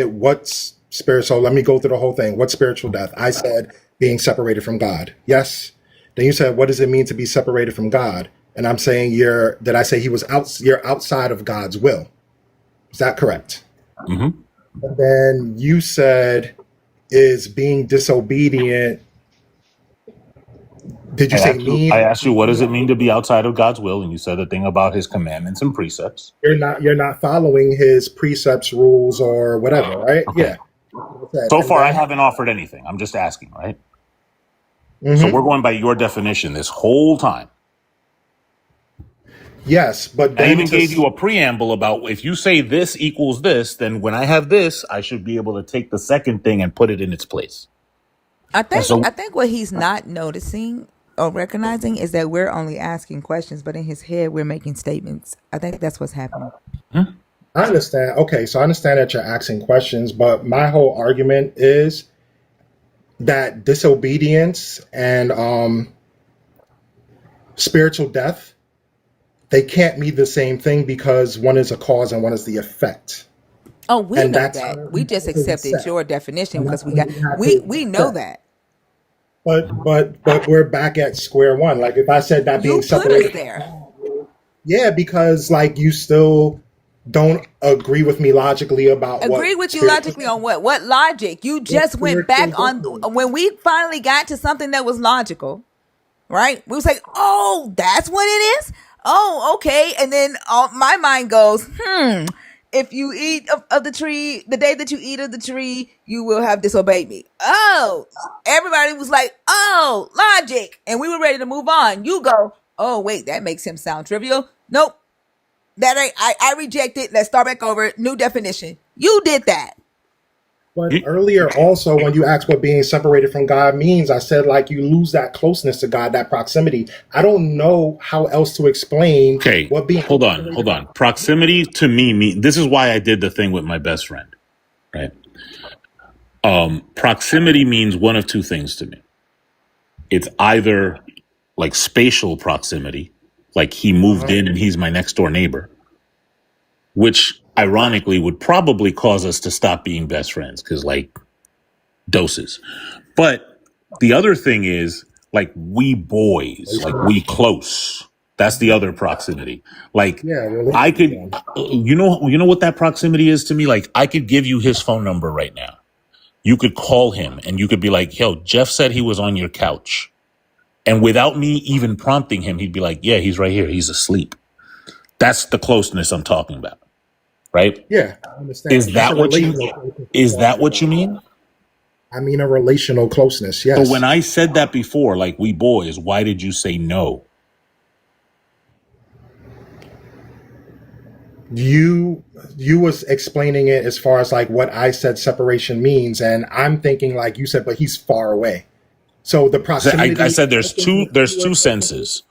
what's spirit? So let me go through the whole thing. What's spiritual death? I said being separated from God. Yes. Then you said, what does it mean to be separated from God? And I'm saying you're outside of God's will. Is that correct? Mm-hmm. And then you said, is being disobedient. Did you say mean? I asked you, what does it mean to be outside of God's will? And you said the thing about his commandments and precepts. You're not following his precepts, rules, or whatever, right? Okay. Yeah. So far, I haven't offered anything. I'm just asking, right? Mm-hmm. So we're going by your definition this whole time. Yes, but I even gave you a preamble about if you say this equals this, then when I have this, I should be able to take the second thing and put it in its place. I think what he's not noticing or recognizing is that we're only asking questions, but in his head we're making statements. I think that's what's happening. I understand. Okay, so I understand that you're asking questions, but my whole argument is that disobedience and spiritual death, they can't mean the same thing because one is a cause and one is the effect. Oh, we And know that's that. We just accepted your definition And because that's we know that. But we're back at square one. Like if I said that being You put us separated, there. yeah, because like you still don't agree with me logically about what Agree with you spiritual- logically on what? What logic? You just went back on when we finally got to something that was logical, right? We was like, oh, that's what it is. Oh, okay. And then my mind goes, if you eat of the tree, the day that you eat of the tree, you will have disobeyed me. Oh, everybody was like, oh, logic. And we were ready to move on. You go, oh, wait, that makes him sound trivial. Nope. That ain't, I reject it. Let's start back over. New definition. You did that. But earlier also when you asked what being separated from God means, I said like you lose that closeness to God, that proximity. I don't know how else to explain what being hold on. Proximity to me this is why I did the thing with my best friend, right? Proximity means one of two things to me. It's either like spatial proximity, like he moved in and he's my next door neighbor, which ironically would probably cause us to stop being best friends because like doses. But the other thing is like we boys, like we close. That's the other proximity. Like I could, you know what that proximity is to me? Like I could give you his phone number right now. You could call him and you could be like, yo, Jeff said he was on your couch. And without me even prompting him, he'd be like, yeah, he's right here. He's asleep. That's the closeness I'm talking about. right? Yeah, I understand. Is That's a that what you relational closeness as is far as that you're what you concerned. mean? I mean a relational closeness, So when yes. I said that before, like we boys, why did you say no? You was explaining it as far as like what I said separation means, and I'm thinking like you said, but he's far away. So the I proximity, said I think the there's two two words senses.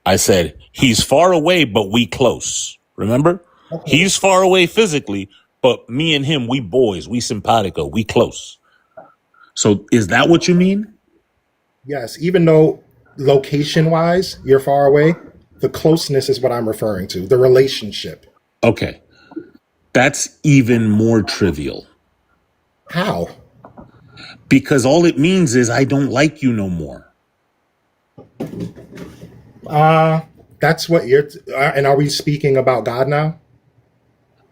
I said he's far away, but we close. Remember? okay. He's far away physically, but me and him, we boys, we simpatico, we close. So is that what you mean? Yes, even though location wise you're far away, the closeness is what I'm referring to, the relationship. Okay. That's even more trivial How? because all it means is I don't like you no more. That's what you're, and are we speaking about God now?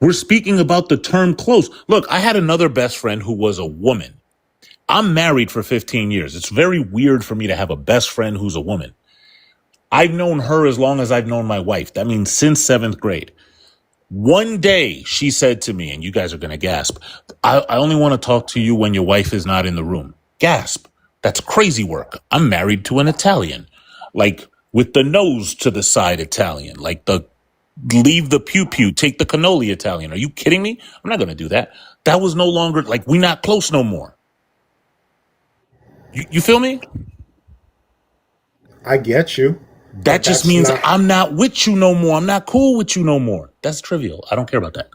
We're speaking about the term close. Look, I had another best friend who was a woman. I'm married for 15 years. It's very weird for me to have a best friend who's a woman. I've known her as long as I've known my wife. That means since 7th grade. One day she said to me, and you guys are going to gasp, I only want to talk to you when your wife is not in the room. Gasp. That's crazy work. I'm married to an Italian, like with the nose to the side Italian, like the leave the pew pew, take the cannoli Italian. Are you kidding me? I'm not going to do that. That was no longer like we not close no more. You feel me? I get you, That but just that's means not. I'm not with you no more. I'm not cool with you no more. That's trivial. I don't care about that.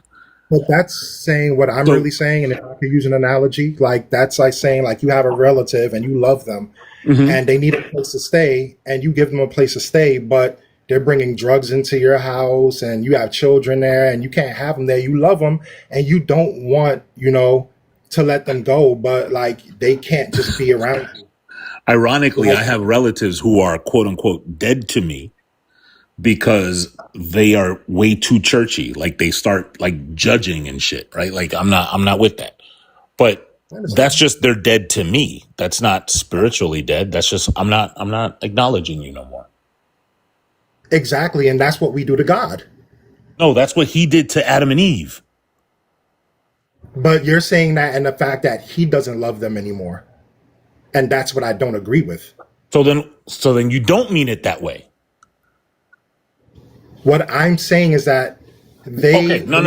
But that's saying what I'm So, really saying, and if I could use an analogy, like that's like saying like you have a relative and you love them, mhm. and they need a place to stay, and you give them a place to stay, but they're bringing drugs into your house, and you have children there, and you can't have them there. You love them, and you don't want, to let them go, but like they can't just be around you. Ironically, Like, I have relatives who are quote unquote dead to me because they are way too churchy. Like they start like judging and shit, right? Like I'm not with that. But I that's understand. just they're dead to me. That's not spiritually dead. That's just I'm not acknowledging you no more. Exactly, and that's what we do to God. No, that's what he did to Adam and Eve. But you're saying that and the fact that he doesn't love them anymore. And that's what I don't agree with. So then you don't mean it that way. What I'm saying is that Okay, they no.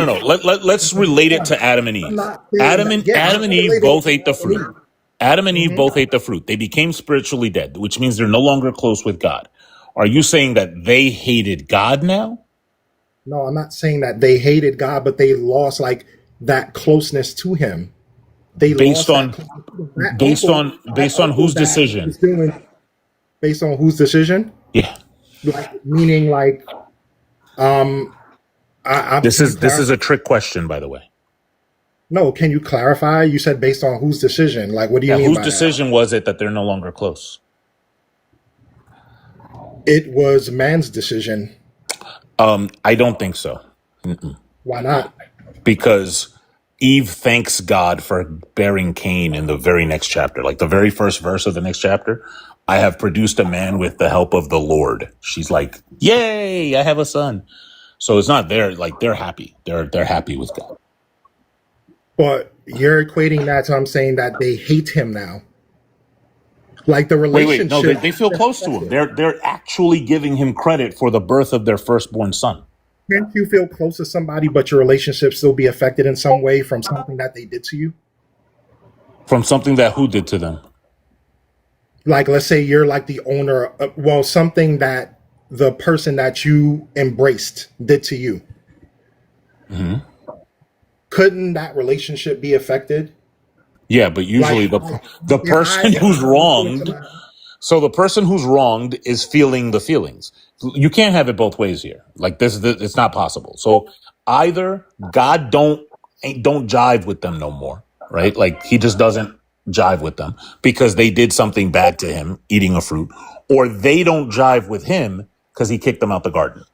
Let's relate it to Adam and I'm Eve. not saying that. Yeah, Adam I'm and Eve relating it both to ate the Adam and fruit. Eve. Adam and Eve Mhm. both ate the fruit. They became spiritually dead, which means they're no longer close with God. Are you saying that they hated God now? No, I'm not saying that they hated God, but they lost like that closeness to him. They Based lost that on closeness to him. My based on uncle whose that decision? was doing based on whose decision? Yeah. Like meaning like um can you This is clarify? a trick question, by the way. No, can you clarify? You said based on whose decision? Like what do you Yeah, mean whose by that? decision was it that they're no longer close? It was man's decision. I don't think so. Why not? Because Eve thanks God for bearing Cain in the very next chapter, like the very first verse of the next chapter. I have produced a man with the help of the Lord. She's like, "Yay, I have a son." So it's not there. Like they're happy. They're happy with God. But you're equating that to I'm saying that they hate him now. Like the Wait. No, relationship they feel is close to him. affected. They're actually giving him credit for the birth of their firstborn son Can't you feel close to somebody, but your relationship still be affected in some way from something that they did to you? from something that who did to them. Like, let's say you're like the owner, well, something that the person that you embraced did to you. Hmm. Couldn't that relationship be affected? Yeah, but Like, usually the person if who's I was doing wronged. somebody, So the person who's wronged is feeling the feelings. You can't have it both ways here. Like this, it's not possible. So either God don't jive with them no more, right? Like he just doesn't jive with them because they did something bad to him, eating a fruit, or they don't jive with him because he kicked them out the garden,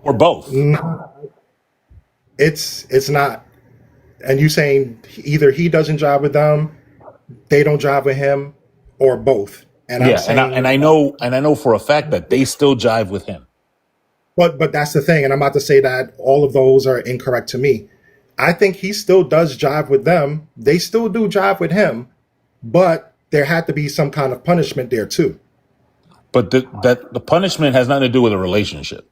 or both. no, it's not. And you saying either he doesn't jive with them, they don't jive with him, or both. And I'm Yeah, and saying, I know for a fact that they still jive with him. But that's the thing, and I'm about to say that all of those are incorrect to me. I think he still does jive with them. They still do jive with him, but there had to be some kind of punishment there too. But the punishment has nothing to do with a relationship.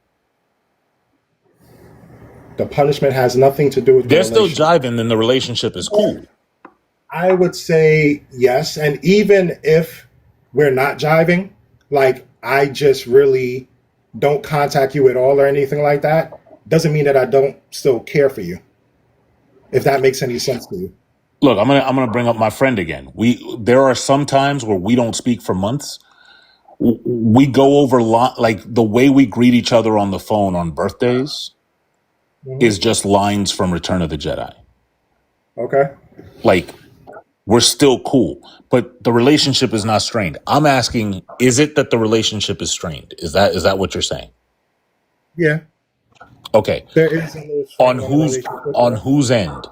The punishment has nothing to do with the They're still relationship. jiving, then the relationship is cool. I would say yes, and even if we're not jiving, like I just really don't contact you at all or anything like that, doesn't mean that I don't still care for you. If that makes any sense to you. Look, I'm gonna bring up my friend again. There are some times where we don't speak for months. We go over like the way we greet each other on the phone on birthdays is just lines from Return of the Jedi. Okay. Like, we're still cool, but the relationship is not strained. I'm asking, is it that the relationship is strained? Is that what you're saying? Yeah. Okay. There is a little strain on the relationship. On whose end?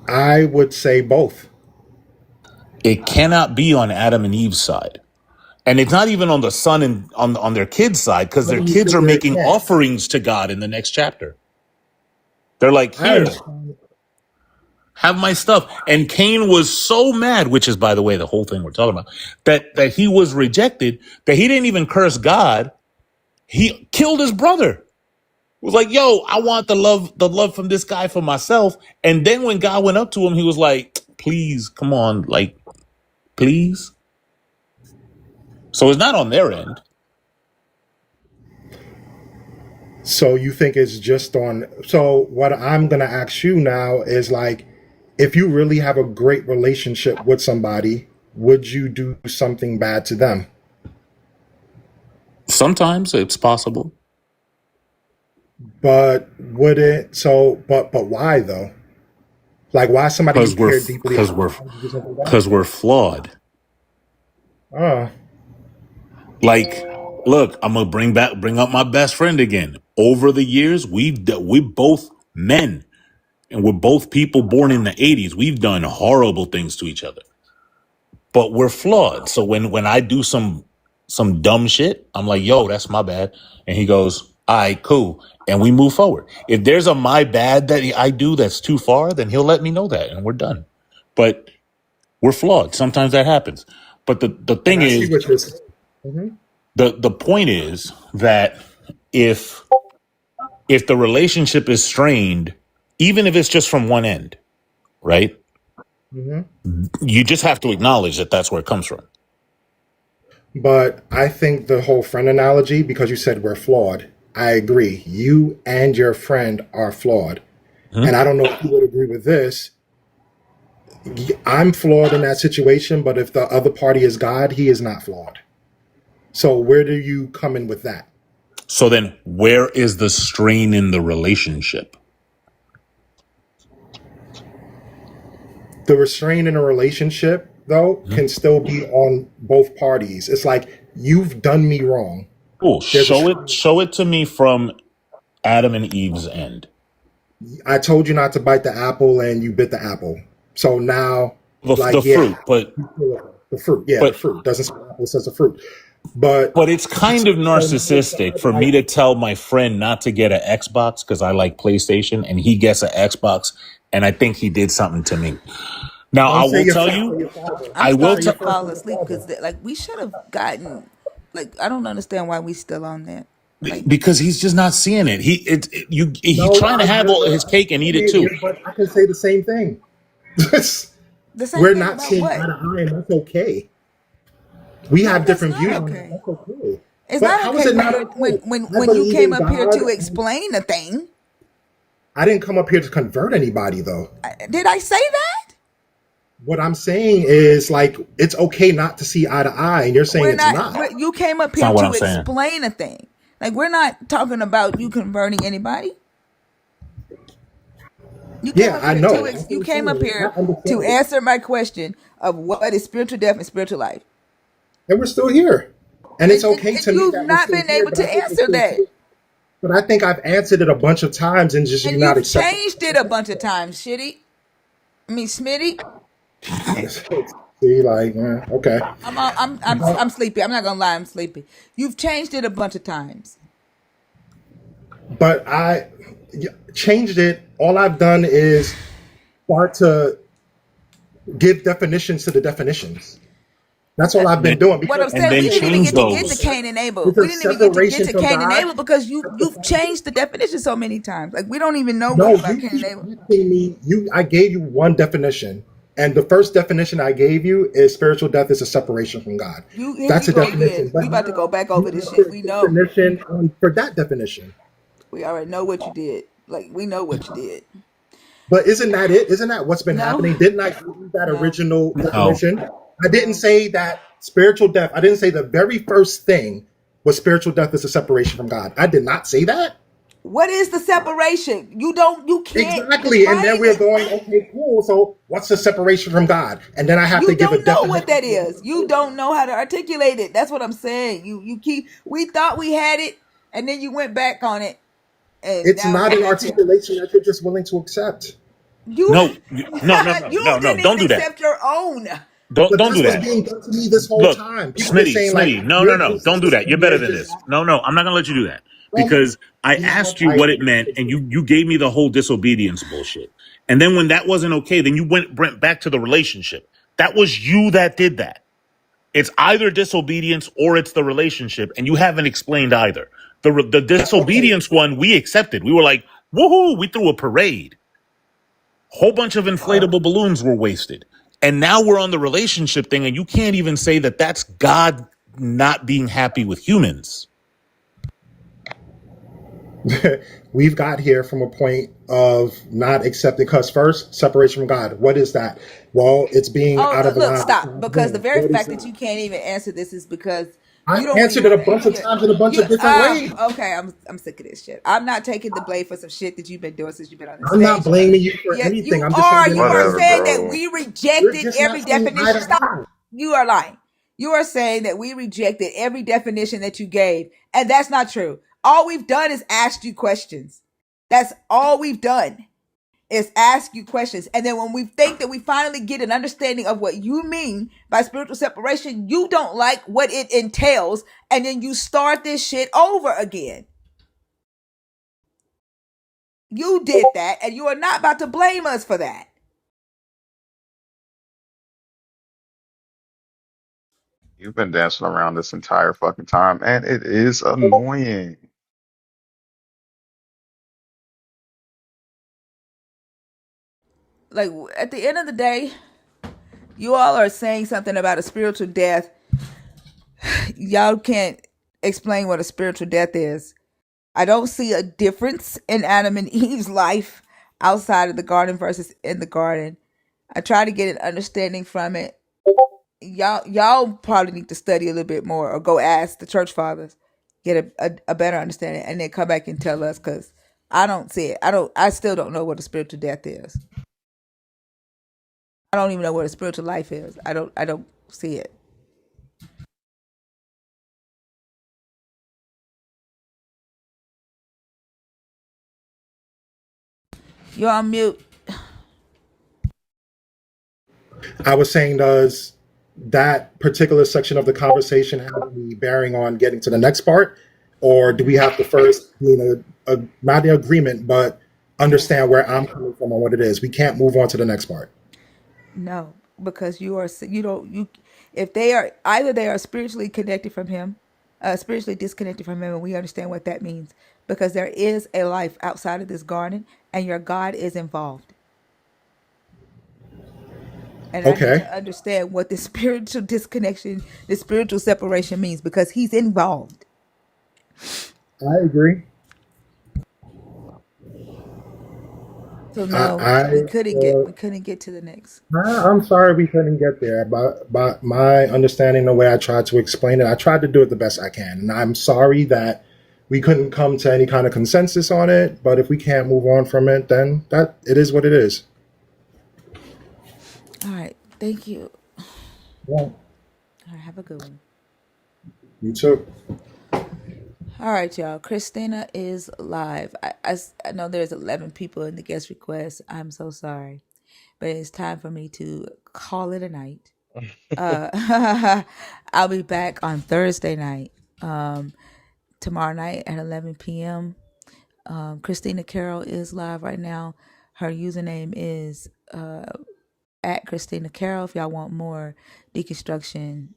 I would say both. It cannot be on Adam and Eve's side. And it's not even on the son and on their kids' side, because their kids are making offerings to God in the next chapter. They're like, here, have my stuff. And Cain was so mad, which is, by the way, the whole thing we're talking about, that he was rejected, that he didn't even curse God. He killed his brother. Was like, yo, I want the love from this guy for myself. And then when God went up to him, he was like, please, come on, like, please. So it's not on their end. So you think it's just on. So what I'm going to ask you now is like, if you really have a great relationship with somebody, would you do something bad to them? Sometimes it's possible. But would it? So, but why though? Like, why somebody you care deeply? Because we're flawed. Oh. Like, look, I'm gonna bring up my best friend again. Over the years, we're both men, and we're both people born in the 80s. We've done horrible things to each other, but we're flawed. So when I do some dumb shit, I'm like, yo, that's my bad, and he goes, all right, cool, and we move forward. If there's a my bad that I do that's too far, then he'll let me know that, and we're done. But we're flawed. Sometimes that happens. But the thing is, the point is that if the relationship is strained, even if it's just from one end, right? You just have to acknowledge that that's where it comes from. But I think the whole friend analogy, because you said we're flawed, I agree. You and your friend are flawed. And I don't know if you would agree with this. I'm flawed in that situation, but if the other party is God, he is not flawed. So where do you come in with that? So then where is the strain in the relationship? The restraint in a relationship, though, can still be on both parties. It's like, you've done me wrong. Cool. Show it to me from Adam and Eve's end. I told you not to bite the apple and you bit the apple. So now the fruit, but the fruit, the fruit doesn't say apple, it says the fruit. But it's kind of narcissistic for me to tell my friend not to get an Xbox because I like PlayStation, and he gets an Xbox, and I think he did something to me. Now I will tell you, I will fall asleep because like we should have gotten. Like I don't understand why we still on that. Like, because he's just not seeing it. He's trying to have his cake and eat it too. But I can say the same thing. We're not seeing eye to eye, and that's okay. We have different views. Okay. That's okay. It's but not how okay is it not okay? when you came up here to explain a thing. I didn't come up here to convert anybody, though. Did I say that? What I'm saying is, like, it's okay not to see eye to eye, and you're saying it's not. You came up here to explain a thing. Like, we're not talking about you converting anybody. I know. You came up here to answer my question of what is spiritual death and spiritual life. And we're still here. And it's okay to me. You've not been able to answer that. But I think I've answered it a bunch of times and just and not accepted. Changed it a bunch of times, Smitty. See, like, okay. I'm sleepy. I'm not gonna lie, I'm sleepy. You've changed it a bunch of times. But I changed it. All I've done is start to give definitions to the definitions. That's all I've been doing What because I'm And saying, then we didn't even change get to those. Cain and Abel. it's We a didn't even get separation to from Cain and God. Abel because you've changed the definition so many times. Like we don't even know what No, about you Cain and keep Abel. asking me. I gave you one definition, and the first definition I gave you is spiritual death is a separation from God. Here That's you a go again. definition. We But about to go now back you over this want the shit. We know. definition for that definition. We already know what you did. Like we know what you did. But isn't that it? Isn't that what's been No, happening? Didn't I give you that no, original No. definition? I didn't no. say that spiritual death. I didn't say the very first thing was spiritual death is a separation from God. I did not say that. What is the separation? You can't Exactly. And then define we're it. going, okay, cool. So what's the separation from God? And then I have to You give a don't know what definition. that is. You don't know how to articulate it. That's what I'm saying. You keep. We thought we had it, and then you went back on it, and It's now not you an back here. articulation that you're just willing to accept. You No. No. No. No. you No. No. didn't Don't even do that. accept your own. Don't But don't that's do what's that. being done to me this whole Look, time. People are Smitty, saying like, Smitty, no, no, you're no, just don't do this that. You're and better you're than just this. that. No, no, I'm not gonna let you do that Well, because I you know asked what? you I what it meant, and you gave me the whole disobedience bullshit. And then when that wasn't okay, then you went back to the relationship. That was you that did that. It's either disobedience or it's the relationship, and you haven't explained either. The okay. disobedience one we accepted. We were like, woohoo! We threw a parade. Whole bunch of inflatable balloons were wasted. And now we're on the relationship thing, and you can't even say that that's God not being happy with humans. We've got here from a point of not accepting, because first, separation from God. What is that? Well, it's being Oh, out of look, line with stop. God's Because the will. very What is fact that that? you can't even answer this is because I you don't answered even. it a bunch of times in a bunch You of different ways. okay. I'm sick of this shit. I'm not taking the blame for some shit that you've been doing since you've been on the I'm not stage and other. blaming you for Yeah, anything. you I'm just saying are. we're You not are seeing Whatever, eye saying to that eye. bro. we We're rejected just every not seeing eye definition. to Stop. eye. You are lying. You are saying that we rejected every definition that you gave, and that's not true. All we've done is asked you questions. That's all we've done is ask you questions. And then when we think that we finally get an understanding of what you mean by spiritual separation, you don't like what it entails. And then you start this shit over again. You did that, and you are not about to blame us for that. You've been dancing around this entire fucking time, and it is annoying. Like, at the end of the day, you all are saying something about a spiritual death. Y'all can't explain what a spiritual death is. I don't see a difference in Adam and Eve's life outside of the garden versus in the garden. I try to get an understanding from it. Y'all probably need to study a little bit more or go ask the church fathers, get a better understanding, and then come back and tell us, because I don't see it. I still don't know what a spiritual death is. I don't even know what a spiritual life is. I don't see it. You're on mute. I was saying, does that particular section of the conversation have any bearing on getting to the next part? Or do we have to first be in not in agreement, but understand where I'm coming from and what it is? We can't move on to the next part. No, because you don't you if they are either they are spiritually connected from him, spiritually disconnected from him, and we understand what that means, because there is a life outside of this garden, and your God is involved. And I need Okay, to understand what the spiritual disconnection, the spiritual separation means, because he's involved. I agree. So I, no, I we couldn't get to the next. I'm sorry we couldn't get there. But my understanding, the way I tried to explain it, I tried to do it the best I can. And I'm sorry that we couldn't come to any kind of consensus on it. But if we can't move on from it, then that it is what it is. All right, thank you. Yeah, All right, have a good one. you too. All right, y'all. Christina is live. I know there's 11 people in the guest request. I'm so sorry. But it's time for me to call it a night. I'll be back on Thursday night. Tomorrow night at 11 p.m. Christina Carroll is live right now. Her username is at Christina Carroll. If y'all want more deconstruction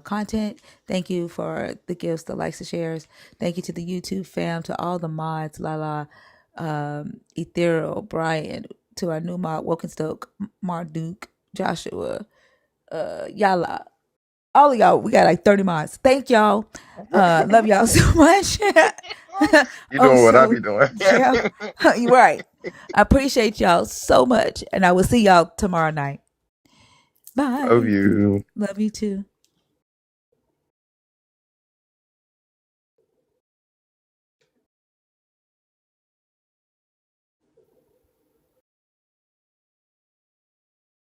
content, thank you for the gifts, the likes, the shares. Thank you to the YouTube fam, to all the mods, Lala, Ethereal, Brian, to our new mod, Wokenstoke, Marduk, Joshua, Yala. All of y'all, we got like 30 mods. Thank y'all. Love y'all so much. You doing what I be doing. Yeah, you're right. I appreciate y'all so much. And I will see y'all tomorrow night. Bye. Love you. Love you too.